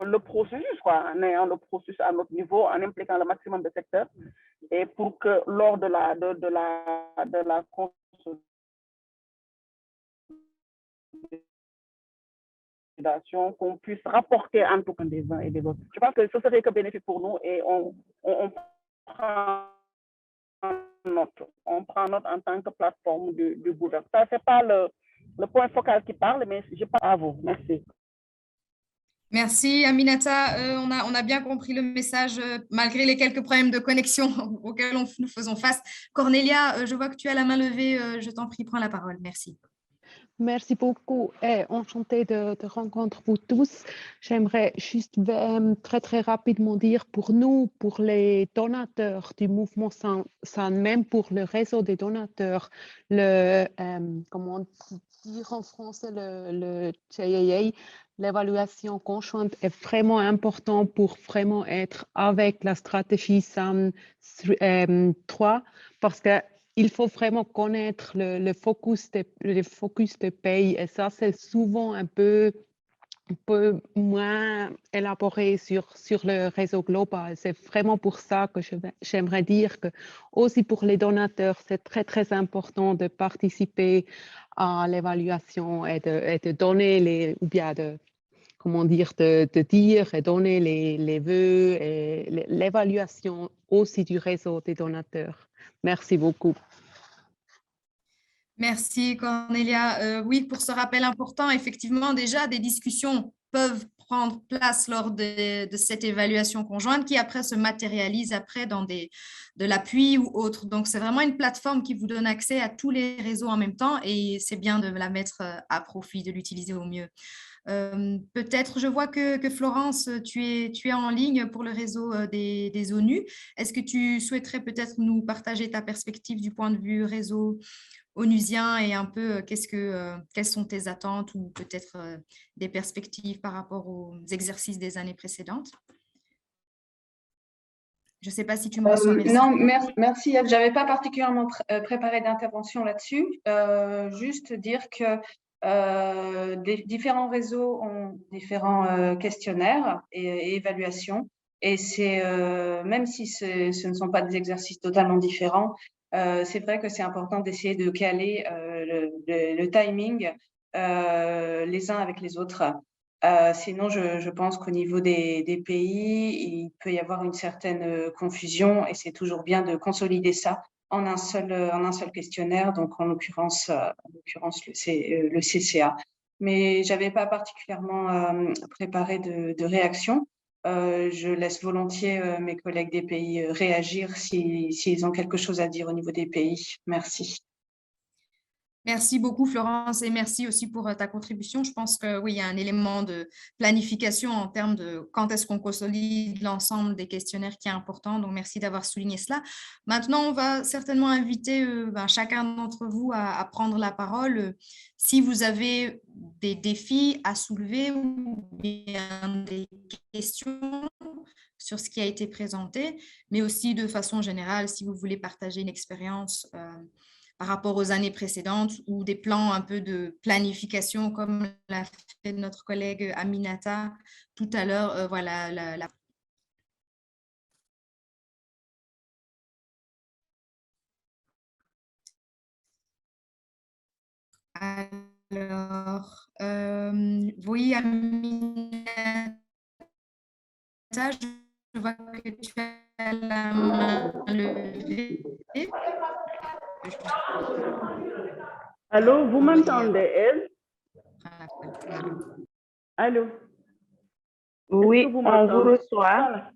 le processus, quoi, en ayant le processus à notre niveau, en impliquant le maximum de secteurs, et pour que lors de la consolidation, qu'on puisse rapporter en tout cas des uns et des autres. Je pense que ce serait que bénéfique pour nous et on prend note. On prend note en tant que plateforme du gouvernement. Ça, c'est pas le point focal qui parle, mais je parle à vous. Merci. Merci Aminata, on a bien compris le message malgré les quelques problèmes de connexion auxquels nous faisons face. Cornelia, je vois que tu as la main levée, je t'en prie, prends la parole. Merci. Merci beaucoup et enchantée de rencontrer vous tous. J'aimerais juste très rapidement dire pour nous, pour les donateurs du mouvement SAN, même pour le réseau des donateurs, comment dire en français, le JAA, l'évaluation conjointe est vraiment important pour vraiment être avec la stratégie SAN 3 parce que il faut vraiment connaître le focus des pays et ça, c'est souvent un peu moins élaboré sur le réseau global. C'est vraiment pour ça que j'aimerais dire que aussi pour les donateurs, c'est très important de participer à l'évaluation et de donner ou bien de dire et donner les vœux et l'évaluation aussi du réseau des donateurs. Merci beaucoup. Merci Cornelia. Oui, pour ce rappel important, effectivement, déjà, des discussions peuvent prendre place lors de cette évaluation conjointe qui après se matérialise après dans de l'appui ou autre. Donc, c'est vraiment une plateforme qui vous donne accès à tous les réseaux en même temps et c'est bien de la mettre à profit, de l'utiliser au mieux. Peut-être, je vois que Florence, tu es en ligne pour le réseau des ONU. Est-ce que tu souhaiterais peut-être nous partager ta perspective du point de vue réseau onusien et un peu quelles sont tes attentes ou peut-être des perspectives par rapport aux exercices des années précédentes? Je ne sais pas si tu me reçois. Non, merci. Je n'avais pas particulièrement préparé d'intervention là-dessus. Juste dire que différents réseaux ont différents questionnaires et évaluations. Et c'est même si ce ne sont pas des exercices totalement différents, c'est vrai que c'est important d'essayer de caler le timing les uns avec les autres. Sinon, je pense qu'au niveau des pays, il peut y avoir une certaine confusion et c'est toujours bien de consolider ça en un seul questionnaire, donc en l'occurrence le CCA. Mais je n'avais pas particulièrement préparé de réaction. Je laisse volontiers mes collègues des pays réagir s'ils ont quelque chose à dire au niveau des pays. Merci. Merci beaucoup, Florence, et merci aussi pour ta contribution. Je pense que oui, il y a un élément de planification en termes de quand est-ce qu'on consolide l'ensemble des questionnaires qui est important. Donc, merci d'avoir souligné cela. Maintenant, on va certainement inviter chacun d'entre vous à prendre la parole. Si vous avez des défis à soulever ou bien des questions sur ce qui a été présenté, mais aussi de façon générale, si vous voulez partager une expérience par rapport aux années précédentes ou des plans un peu de planification comme l'a fait notre collègue Aminata tout à l'heure. Voilà, Alors, oui, Aminata, je vois que tu as la main levée. Allô, vous m'entendez, elle? Allô? Oui, on vous reçoit. Voilà.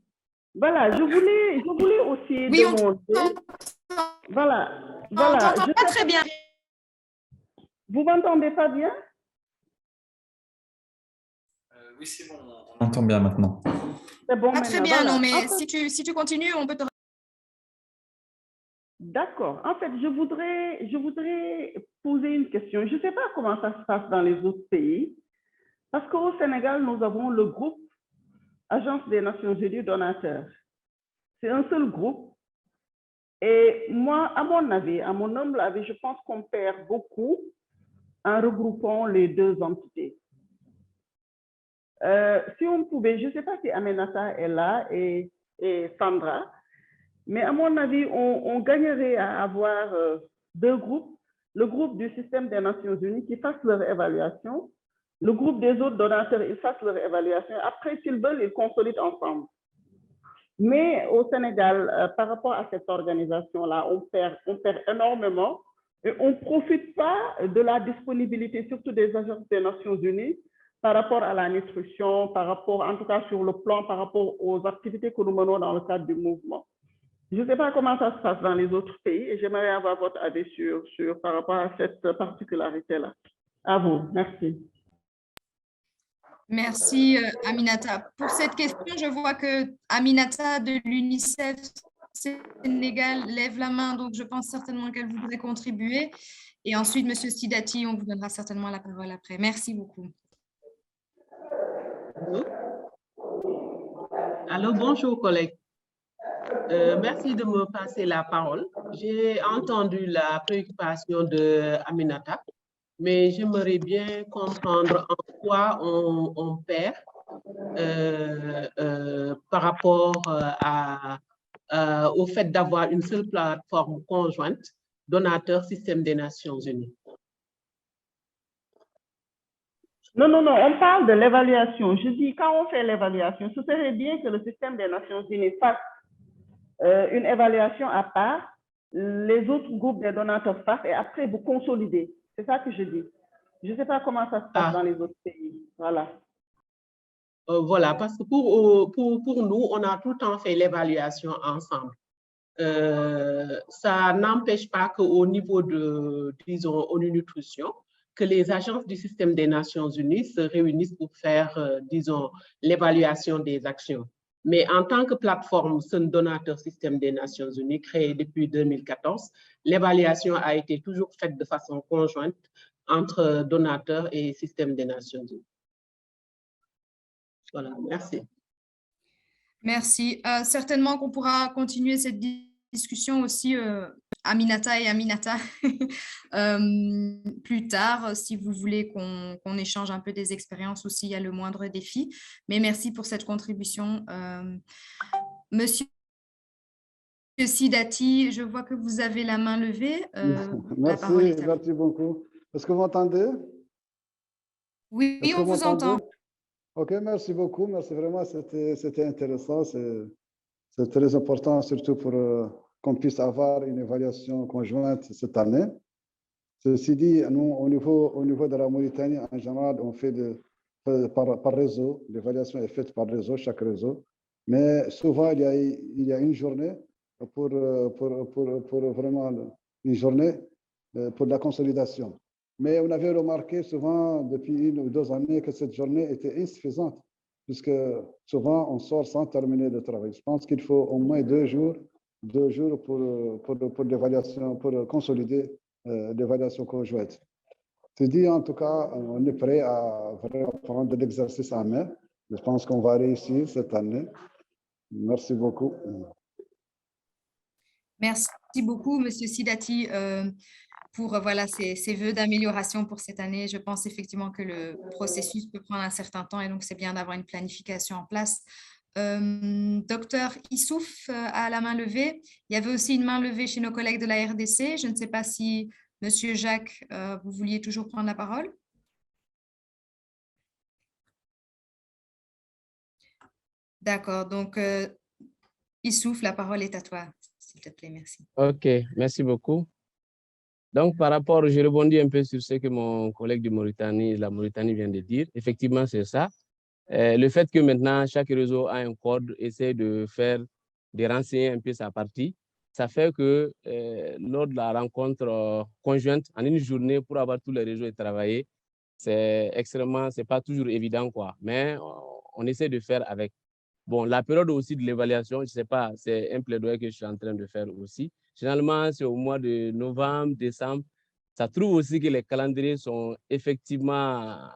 Voilà, je voulais aussi Oui, demander. Voilà, on voilà. t'entend pas très bien. Vous m'entendez pas bien? Oui, c'est bon, on entend bien maintenant. C'est bon Pas très maintenant, bien, voilà. non, mais En fait, si tu continues, on peut te... d'accord. En fait, je voudrais poser une question. Je ne sais pas comment ça se passe dans les autres pays, parce qu'au Sénégal, nous avons le groupe Agence des Nations Unies donateurs. C'est un seul groupe. Et moi, à mon avis, à mon humble avis, je pense qu'on perd beaucoup en regroupant les deux entités. Si on pouvait, je ne sais pas si Aminata est là et Sandra, mais à mon avis, on gagnerait à avoir deux groupes. Le groupe du système des Nations Unies qui fasse leur évaluation, le groupe des autres donateurs, ils fassent leur évaluation. Après, s'ils veulent, ils consolident ensemble. Mais au Sénégal, par rapport à cette organisation-là, on perd énormément et on ne profite pas de la disponibilité, surtout des agences des Nations Unies, par rapport à la nutrition, par rapport, en tout cas sur le plan, par rapport aux activités que nous menons dans le cadre du mouvement. Je ne sais pas comment ça se passe dans les autres pays et j'aimerais avoir votre avis par rapport à cette particularité-là. À vous, merci. Merci, Aminata. Pour cette question, je vois que Aminata de l'UNICEF Sénégal lève la main, donc je pense certainement qu'elle voudrait contribuer. Et ensuite, Monsieur Sidati, on vous donnera certainement la parole après. Merci beaucoup. Allô, bonjour collègues. Merci de me passer la parole. J'ai entendu la préoccupation de Aminata, mais j'aimerais bien comprendre en quoi on perd par rapport au fait d'avoir une seule plateforme conjointe, donateur système des Nations Unies. Non, on parle de l'évaluation. Je dis, quand on fait l'évaluation, ce serait bien que le système des Nations Unies fasse une évaluation à part, les autres groupes des donateurs fassent et après vous consolidez. C'est ça que je dis. Je ne sais pas comment ça se passe dans les autres pays. Voilà. Voilà, parce que pour nous, on a tout le temps fait l'évaluation ensemble. Ça n'empêche pas qu'au niveau de, disons, ONU Nutrition, que les agences du système des Nations Unies se réunissent pour faire, disons, l'évaluation des actions. Mais en tant que plateforme Sun Donateur Système des Nations Unies, créée depuis 2014, l'évaluation a été toujours faite de façon conjointe entre donateurs et système des Nations Unies. Voilà, merci. Merci. Certainement qu'on pourra continuer cette discussion aussi, Aminata et Aminata, plus tard, si vous voulez qu'on échange un peu des expériences ou s'il y a le moindre défi. Mais merci pour cette contribution. Monsieur Sidati, je vois que vous avez la main levée. Merci beaucoup. Est-ce que vous m'entendez? Oui, on vous entend. Ok, merci beaucoup. Merci vraiment, c'était intéressant. C'est très important, surtout pour qu'on puisse avoir une évaluation conjointe cette année. Ceci dit, nous, au niveau de la Mauritanie, en général, on fait par réseau. L'évaluation est faite par réseau, chaque réseau. Mais souvent, il y a une journée pour vraiment une journée pour la consolidation. Mais on avait remarqué souvent depuis 1 ou 2 années que cette journée était insuffisante, puisque souvent on sort sans terminer le travail. Je pense qu'il faut au moins 2 jours pour l'évaluation, pour consolider l'évaluation conjointe. Je dis en tout cas, on est prêt à vraiment prendre de l'exercice en main. Je pense qu'on va réussir cette année. Merci beaucoup. Merci beaucoup, Monsieur Sidati, pour voilà, ces vœux d'amélioration pour cette année. Je pense effectivement que le processus peut prendre un certain temps et donc c'est bien d'avoir une planification en place. Docteur Issouf a la main levée. Il y avait aussi une main levée chez nos collègues de la RDC. Je ne sais pas si Monsieur Jacques, vous vouliez toujours prendre la parole. D'accord, donc Issouf, la parole est à toi, s'il te plaît, merci. Ok, merci beaucoup. Donc, par rapport, je rebondis un peu sur ce que mon collègue de Mauritanie, la Mauritanie vient de dire. Effectivement, c'est ça. Le fait que maintenant, chaque réseau a un code, essaie de renseigner un peu sa partie, ça fait que lors de la rencontre conjointe, en une journée, pour avoir tous les réseaux et travailler, c'est pas toujours évident, quoi. Mais on essaie de faire avec. Bon, la période aussi de l'évaluation, je ne sais pas, c'est un plaidoyer que je suis en train de faire aussi. Généralement, c'est au mois de novembre, décembre. Ça trouve aussi que les calendriers sont effectivement,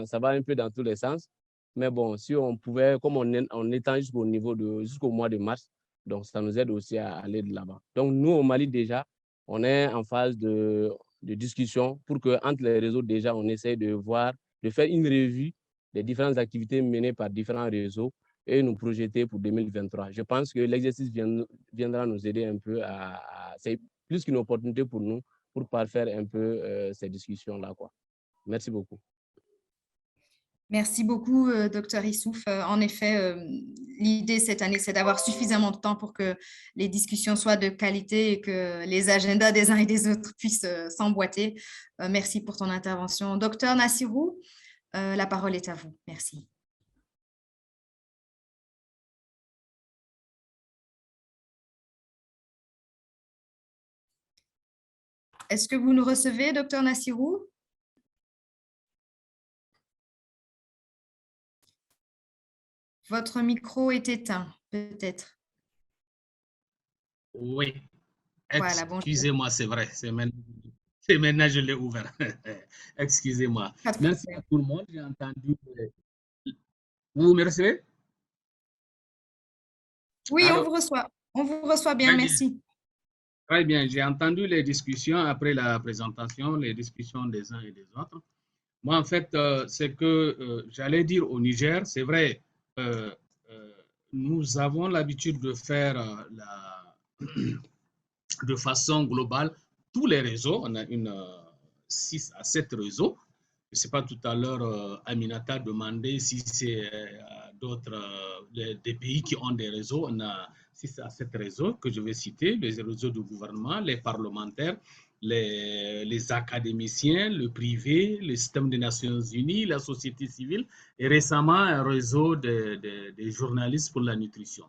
ça va un peu dans tous les sens. Mais bon, si on pouvait, comme on étend jusqu'au mois de mars, donc ça nous aide aussi à aller de l'avant. Donc nous, au Mali déjà, on est en phase de discussion pour qu'entre les réseaux, déjà, on essaie de faire une revue des différentes activités menées par différents réseaux et nous projeter pour 2023. Je pense que l'exercice viendra nous aider un peu c'est plus qu'une opportunité pour nous pour parfaire un peu ces discussions-là, quoi. Merci beaucoup. Merci beaucoup, Dr Issouf. En effet, l'idée cette année, c'est d'avoir suffisamment de temps pour que les discussions soient de qualité et que les agendas des uns et des autres puissent s'emboîter. Merci pour ton intervention. Dr Nassirou, la parole est à vous. Merci. Est-ce que vous nous recevez, Dr Nassirou? Votre micro est éteint, peut-être. Oui. Voilà, excusez-moi, c'est vrai. C'est maintenant que je l'ai ouvert. Excusez-moi. Merci à tout le monde. J'ai entendu. Vous me recevez? Oui, allô? On vous reçoit bien, Très merci. Bien. Très bien. J'ai entendu les discussions après la présentation, les discussions des uns et des autres. Moi, en fait, c'est que j'allais dire au Niger, c'est vrai, nous avons l'habitude de faire de façon globale tous les réseaux. On a 6 à 7 réseaux. Je ne sais pas, tout à l'heure, Aminata demandait si c'est des pays qui ont des réseaux. On a 6 à 7 réseaux que je vais citer, les réseaux du gouvernement, les parlementaires, les académiciens, le privé, le système des Nations Unies, la société civile et récemment un réseau des journalistes pour la nutrition.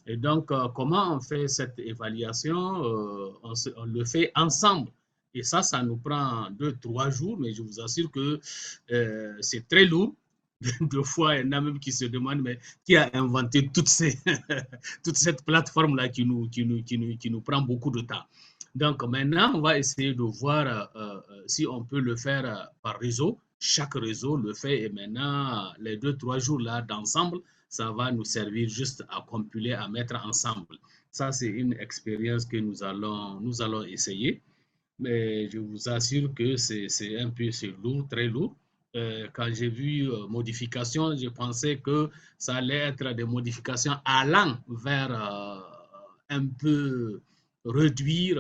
Et donc, comment on fait cette évaluation? On le fait ensemble. Et ça nous prend 2-3 jours, mais je vous assure que c'est très lourd. Deux fois, il y en a même qui se demandent, mais qui a inventé toute cette plateforme-là qui nous prend beaucoup de temps. Donc, maintenant, on va essayer de voir si on peut le faire par réseau. Chaque réseau le fait et maintenant, les 2-3 jours-là d'ensemble, ça va nous servir juste à compiler, à mettre ensemble. Ça, c'est une expérience que nous allons essayer. Mais je vous assure que c'est lourd, très lourd. Quand j'ai vu modifications, je pensais que ça allait être des modifications allant vers un peu réduire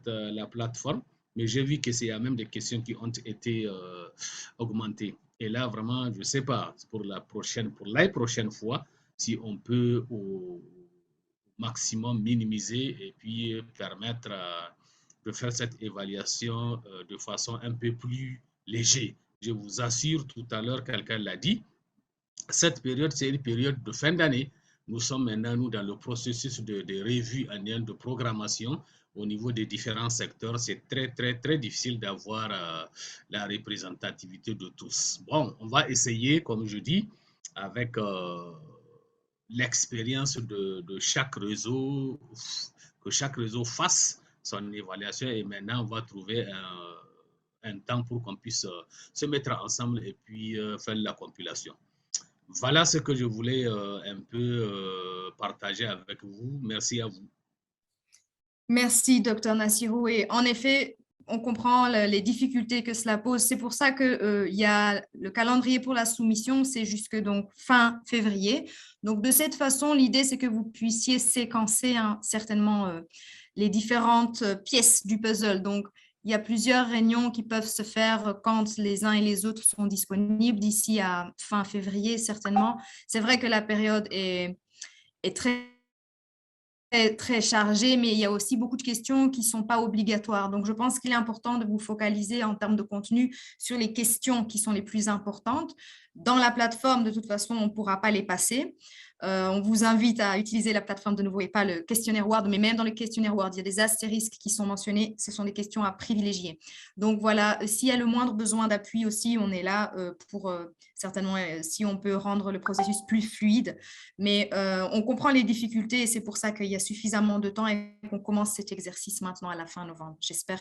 la plateforme. Mais j'ai vu qu'il y a même des questions qui ont été augmentées. Et là, vraiment, je ne sais pas, pour la prochaine fois, si on peut au maximum minimiser et puis permettre de faire cette évaluation de façon un peu plus légère. Je vous assure, tout à l'heure, quelqu'un l'a dit, cette période, c'est une période de fin d'année. Nous sommes maintenant, dans le processus de revue annuelle de programmation au niveau des différents secteurs. C'est très, très, très difficile d'avoir la représentativité de tous. Bon, on va essayer, comme je dis, avec l'expérience de chaque réseau, que chaque réseau fasse son évaluation et maintenant on va trouver un temps pour qu'on puisse se mettre ensemble et puis faire la compilation. Voilà ce que je voulais un peu partager avec vous. Merci à vous. Merci, Dr Nassirou. Et en effet, on comprend les difficultés que cela pose. C'est pour ça qu'il y a le calendrier pour la soumission, c'est jusque donc fin février. Donc, de cette façon, l'idée, c'est que vous puissiez séquencer certainement les différentes pièces du puzzle. Donc, il y a plusieurs réunions qui peuvent se faire quand les uns et les autres sont disponibles d'ici à fin février, certainement. C'est vrai que la période est très très chargé, mais il y a aussi beaucoup de questions qui ne sont pas obligatoires. Donc, je pense qu'il est important de vous focaliser en termes de contenu sur les questions qui sont les plus importantes. Dans la plateforme, de toute façon, on ne pourra pas les passer. On vous invite à utiliser la plateforme de nouveau et pas le questionnaire Word, mais même dans le questionnaire Word, il y a des astérisques qui sont mentionnés. Ce sont des questions à privilégier. Donc voilà, s'il y a le moindre besoin d'appui aussi, on est là pour certainement, si on peut rendre le processus plus fluide. Mais on comprend les difficultés et c'est pour ça qu'il y a suffisamment de temps et qu'on commence cet exercice maintenant à la fin novembre. J'espère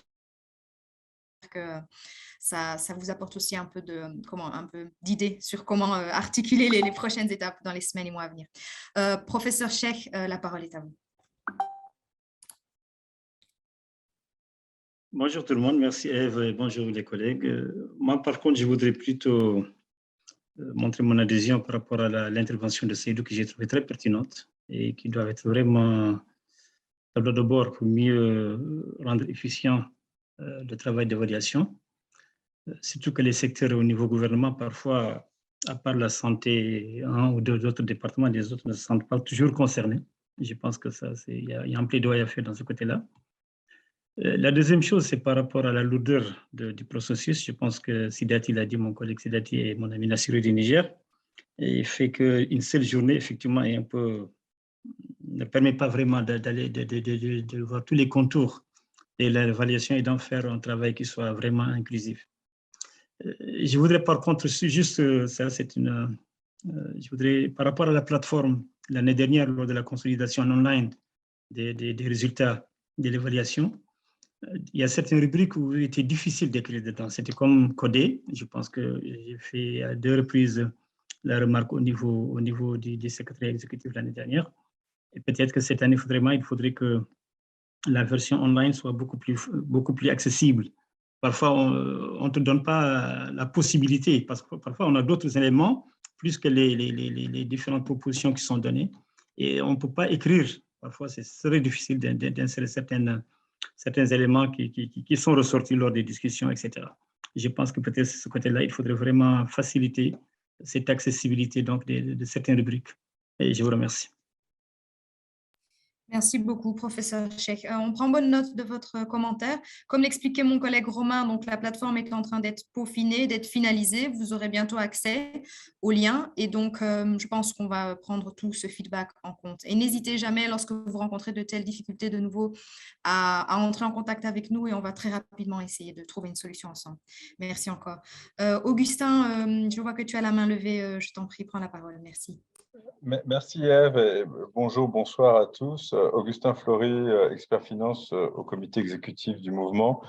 que ça vous apporte aussi un peu d'idées sur comment articuler les prochaines étapes dans les semaines et mois à venir. Professeur Cheikh, la parole est à vous. Bonjour tout le monde, merci Eve et bonjour les collègues. Moi, par contre, je voudrais plutôt montrer mon adhésion par rapport à l'intervention de Seydou que j'ai trouvé très pertinente et qui doit être vraiment tableau de bord pour mieux rendre efficient le travail d'évaluation. Surtout que les secteurs au niveau gouvernement, parfois, à part la santé, un ou deux autres départements, les autres ne se sentent pas toujours concernés. Je pense que ça, il y a un plaidoyer à faire dans ce côté-là. La deuxième chose, c'est par rapport à la lourdeur du processus. Je pense que Sidati l'a dit, mon collègue Sidati et mon ami Nassirou du Niger, et fait qu'une seule journée, effectivement, est un peu, ne permet pas vraiment de voir tous les contours de l'évaluation et d'en faire un travail qui soit vraiment inclusif. Je voudrais par contre juste, ça c'est une, je voudrais par rapport à la plateforme, l'année dernière lors de la consolidation online des résultats de l'évaluation, il y a certaines rubriques où il était difficile d'écrire dedans. C'était comme codé. Je pense que j'ai fait à 2 reprises la remarque au niveau du secrétaire exécutif l'année dernière. Et peut-être que cette année, il faudrait que la version online soit beaucoup plus accessible. Parfois, on ne te donne pas la possibilité, parce que parfois, on a d'autres éléments, plus que les différentes propositions qui sont données. Et on ne peut pas écrire. Parfois, ce serait difficile d'insérer certains éléments qui sont ressortis lors des discussions, etc. Je pense que peut-être de ce côté-là, il faudrait vraiment faciliter cette accessibilité donc, de certaines rubriques. Et je vous remercie. Merci beaucoup, professeur Cheikh. On prend bonne note de votre commentaire. Comme l'expliquait mon collègue Romain, donc la plateforme est en train d'être peaufinée, d'être finalisée. Vous aurez bientôt accès aux liens et donc je pense qu'on va prendre tout ce feedback en compte. Et n'hésitez jamais, lorsque vous rencontrez de telles difficultés de nouveau, à entrer en contact avec nous et on va très rapidement essayer de trouver une solution ensemble. Merci encore. Augustin, je vois que tu as la main levée. Je t'en prie, prends la parole. Merci. Merci Eve et bonjour, bonsoir à tous. Augustin Flory, expert finance au comité exécutif du mouvement.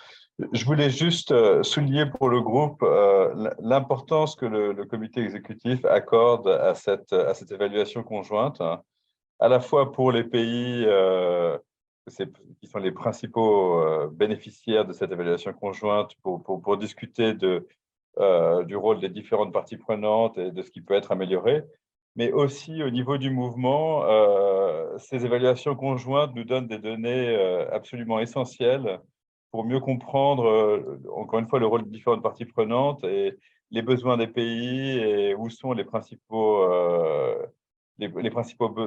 Je voulais juste souligner pour le groupe l'importance que le comité exécutif accorde à cette évaluation conjointe, hein, à la fois pour les pays qui sont les principaux bénéficiaires de cette évaluation conjointe pour discuter du rôle des différentes parties prenantes et de ce qui peut être amélioré, mais aussi au niveau du mouvement, ces évaluations conjointes nous donnent des données absolument essentielles pour mieux comprendre, encore une fois, le rôle des différentes parties prenantes et les besoins des pays et où sont les principaux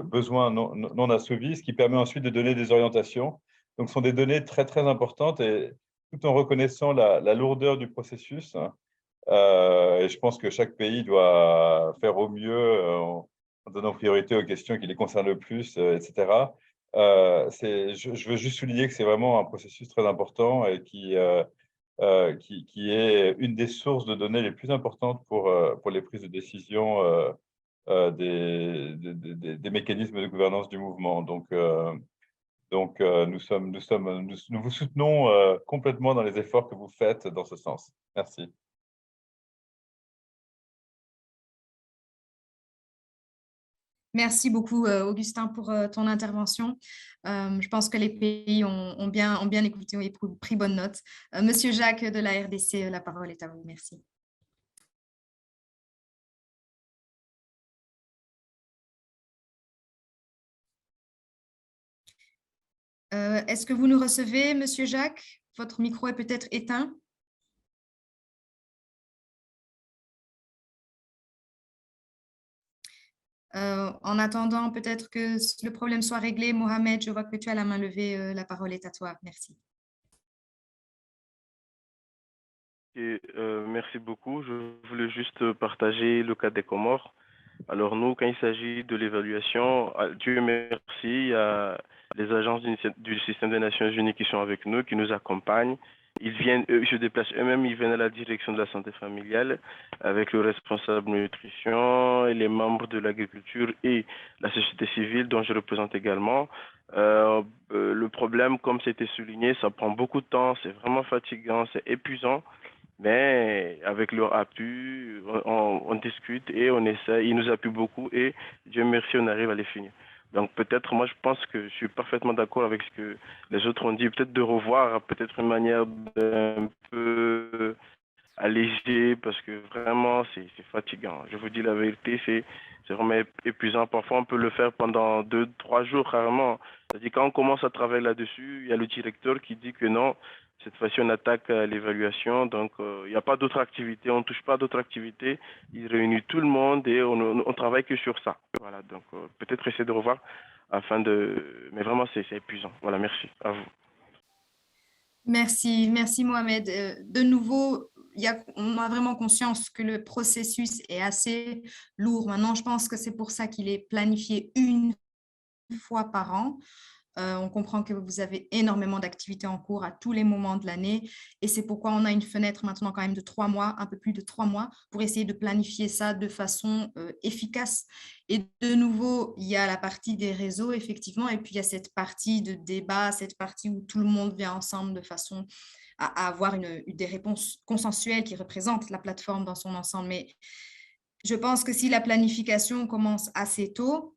besoins non assouvis, ce qui permet ensuite de donner des orientations. Donc, ce sont des données très, très importantes et tout en reconnaissant la lourdeur du processus, hein, et je pense que chaque pays doit faire au mieux en donnant priorité aux questions qui les concernent le plus, etc. Je veux juste souligner que c'est vraiment un processus très important et qui est une des sources de données les plus importantes pour les prises de décision des mécanismes de gouvernance du mouvement. Donc nous vous soutenons complètement dans les efforts que vous faites dans ce sens. Merci. Merci beaucoup, Augustin, pour ton intervention. Je pense que les pays ont bien écouté et pris bonne note. Monsieur Jacques de la RDC, la parole est à vous. Merci. Est-ce que vous nous recevez, Monsieur Jacques? Votre micro est peut-être éteint. En attendant, peut-être que le problème soit réglé. Mohamed, je vois que tu as la main levée. La parole est à toi. Merci. Et, merci beaucoup. Je voulais juste partager le cas des Comores. Alors nous, quand il s'agit de l'évaluation, Dieu merci, il y a les agences du système des Nations Unies qui sont avec nous, qui nous accompagnent. Ils viennent, ils se déplacent eux-mêmes, ils viennent à la direction de la santé familiale avec le responsable nutrition et les membres de l'agriculture et la société civile dont je représente également. Le problème, comme c'était souligné, ça prend beaucoup de temps, c'est vraiment fatigant, c'est épuisant. Mais avec leur appui, on discute et on essaie. Ils nous appuient beaucoup et Dieu merci, on arrive à les finir. Donc peut-être, moi je pense que je suis parfaitement d'accord avec ce que les autres ont dit, peut-être de revoir, peut-être une manière d'un peu alléger, parce que vraiment c'est fatigant. Je vous dis la vérité, c'est vraiment épuisant. Parfois on peut le faire pendant 2-3 jours rarement. C'est-à-dire quand on commence à travailler là-dessus, il y a le directeur qui dit que non, cette fois-ci, on attaque l'évaluation, donc il n'y a pas d'autres activités, on ne touche pas à d'autres activités. Il réunit tout le monde et on travaille que sur ça. Voilà, donc peut-être essayer de revoir afin de... Mais vraiment, c'est épuisant. Voilà, merci à vous. Merci, merci Mohamed. De nouveau, on a vraiment conscience que le processus est assez lourd. Maintenant, je pense que c'est pour ça qu'il est planifié une fois par an. On comprend que vous avez énormément d'activités en cours à tous les moments de l'année et c'est pourquoi on a une fenêtre maintenant quand même de 3 mois, un peu plus de 3 mois pour essayer de planifier ça de façon efficace. Et de nouveau, il y a la partie des réseaux effectivement et puis il y a cette partie de débat, cette partie où tout le monde vient ensemble de façon à avoir des réponses consensuelles qui représentent la plateforme dans son ensemble. Mais je pense que si la planification commence assez tôt,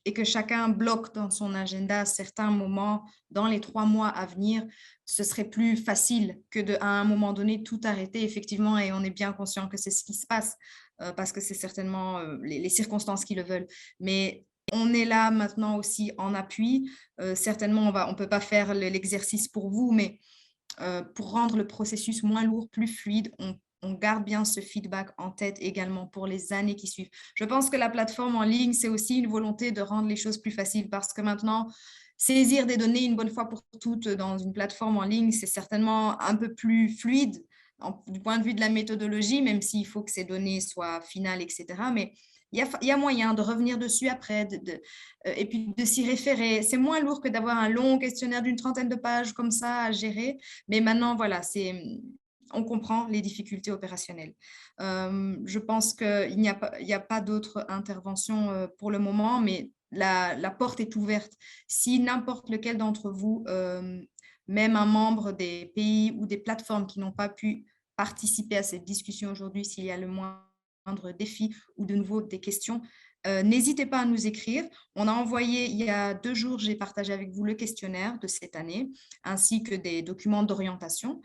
et que chacun bloque dans son agenda certains moments dans les 3 mois à venir, ce serait plus facile que à un moment donné tout arrêter effectivement et on est bien conscient que c'est ce qui se passe parce que c'est certainement les circonstances qui le veulent. Mais on est là maintenant aussi en appui. Certainement, on ne peut pas faire l'exercice pour vous, mais pour rendre le processus moins lourd, plus fluide, on garde bien ce feedback en tête également pour les années qui suivent. Je pense que la plateforme en ligne, c'est aussi une volonté de rendre les choses plus faciles parce que maintenant, saisir des données une bonne fois pour toutes dans une plateforme en ligne, c'est certainement un peu plus fluide du point de vue de la méthodologie, même s'il faut que ces données soient finales, etc. Mais il y a moyen de revenir dessus après et puis de s'y référer. C'est moins lourd que d'avoir un long questionnaire d'une 30aine de pages comme ça à gérer. Mais maintenant, voilà, on comprend les difficultés opérationnelles. Je pense qu'il n'y a pas d'autres interventions pour le moment, mais la porte est ouverte. Si n'importe lequel d'entre vous, même un membre des pays ou des plateformes qui n'ont pas pu participer à cette discussion aujourd'hui, s'il y a le moindre défi ou de nouveau des questions, n'hésitez pas à nous écrire. On a envoyé, il y a 2 jours, j'ai partagé avec vous le questionnaire de cette année, ainsi que des documents d'orientation.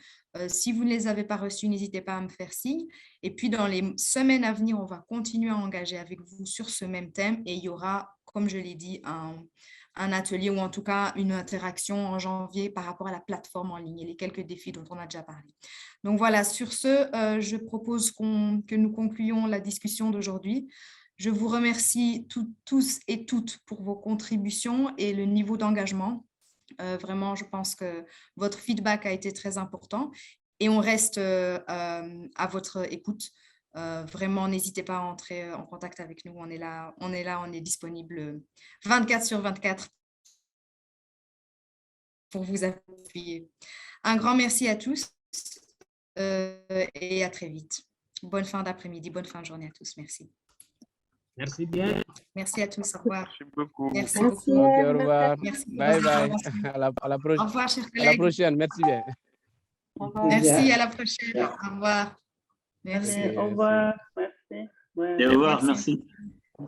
Si vous ne les avez pas reçus, n'hésitez pas à me faire signe. Et puis, dans les semaines à venir, on va continuer à engager avec vous sur ce même thème et il y aura, comme je l'ai dit, un atelier ou en tout cas une interaction en janvier par rapport à la plateforme en ligne et les quelques défis dont on a déjà parlé. Donc voilà, sur ce, je propose que nous concluions la discussion d'aujourd'hui. Je vous remercie tous et toutes pour vos contributions et le niveau d'engagement. Vraiment, je pense que votre feedback a été très important et on reste à votre écoute. Vraiment, n'hésitez pas à entrer en contact avec nous. On est là, on est disponible 24/24 pour vous appuyer. Un grand merci à tous et à très vite. Bonne fin d'après-midi, bonne fin de journée à tous. Merci. Merci bien. Merci à tous. Au revoir. Merci beaucoup. Merci beaucoup. beaucoup. Okay, au revoir. Merci pour bye vos bye. interventions. À la prochaine. Au revoir, chers collègues. À la prochaine. Merci bien. Merci, à la prochaine. Au revoir. Merci. Allez, au revoir. Merci. Ouais. Et au revoir, merci. Au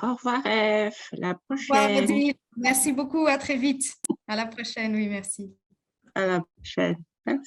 revoir Eve. La Au revoir, prochaine. Odile. Merci beaucoup. À très vite. À la prochaine. Oui, merci. À la prochaine. Merci.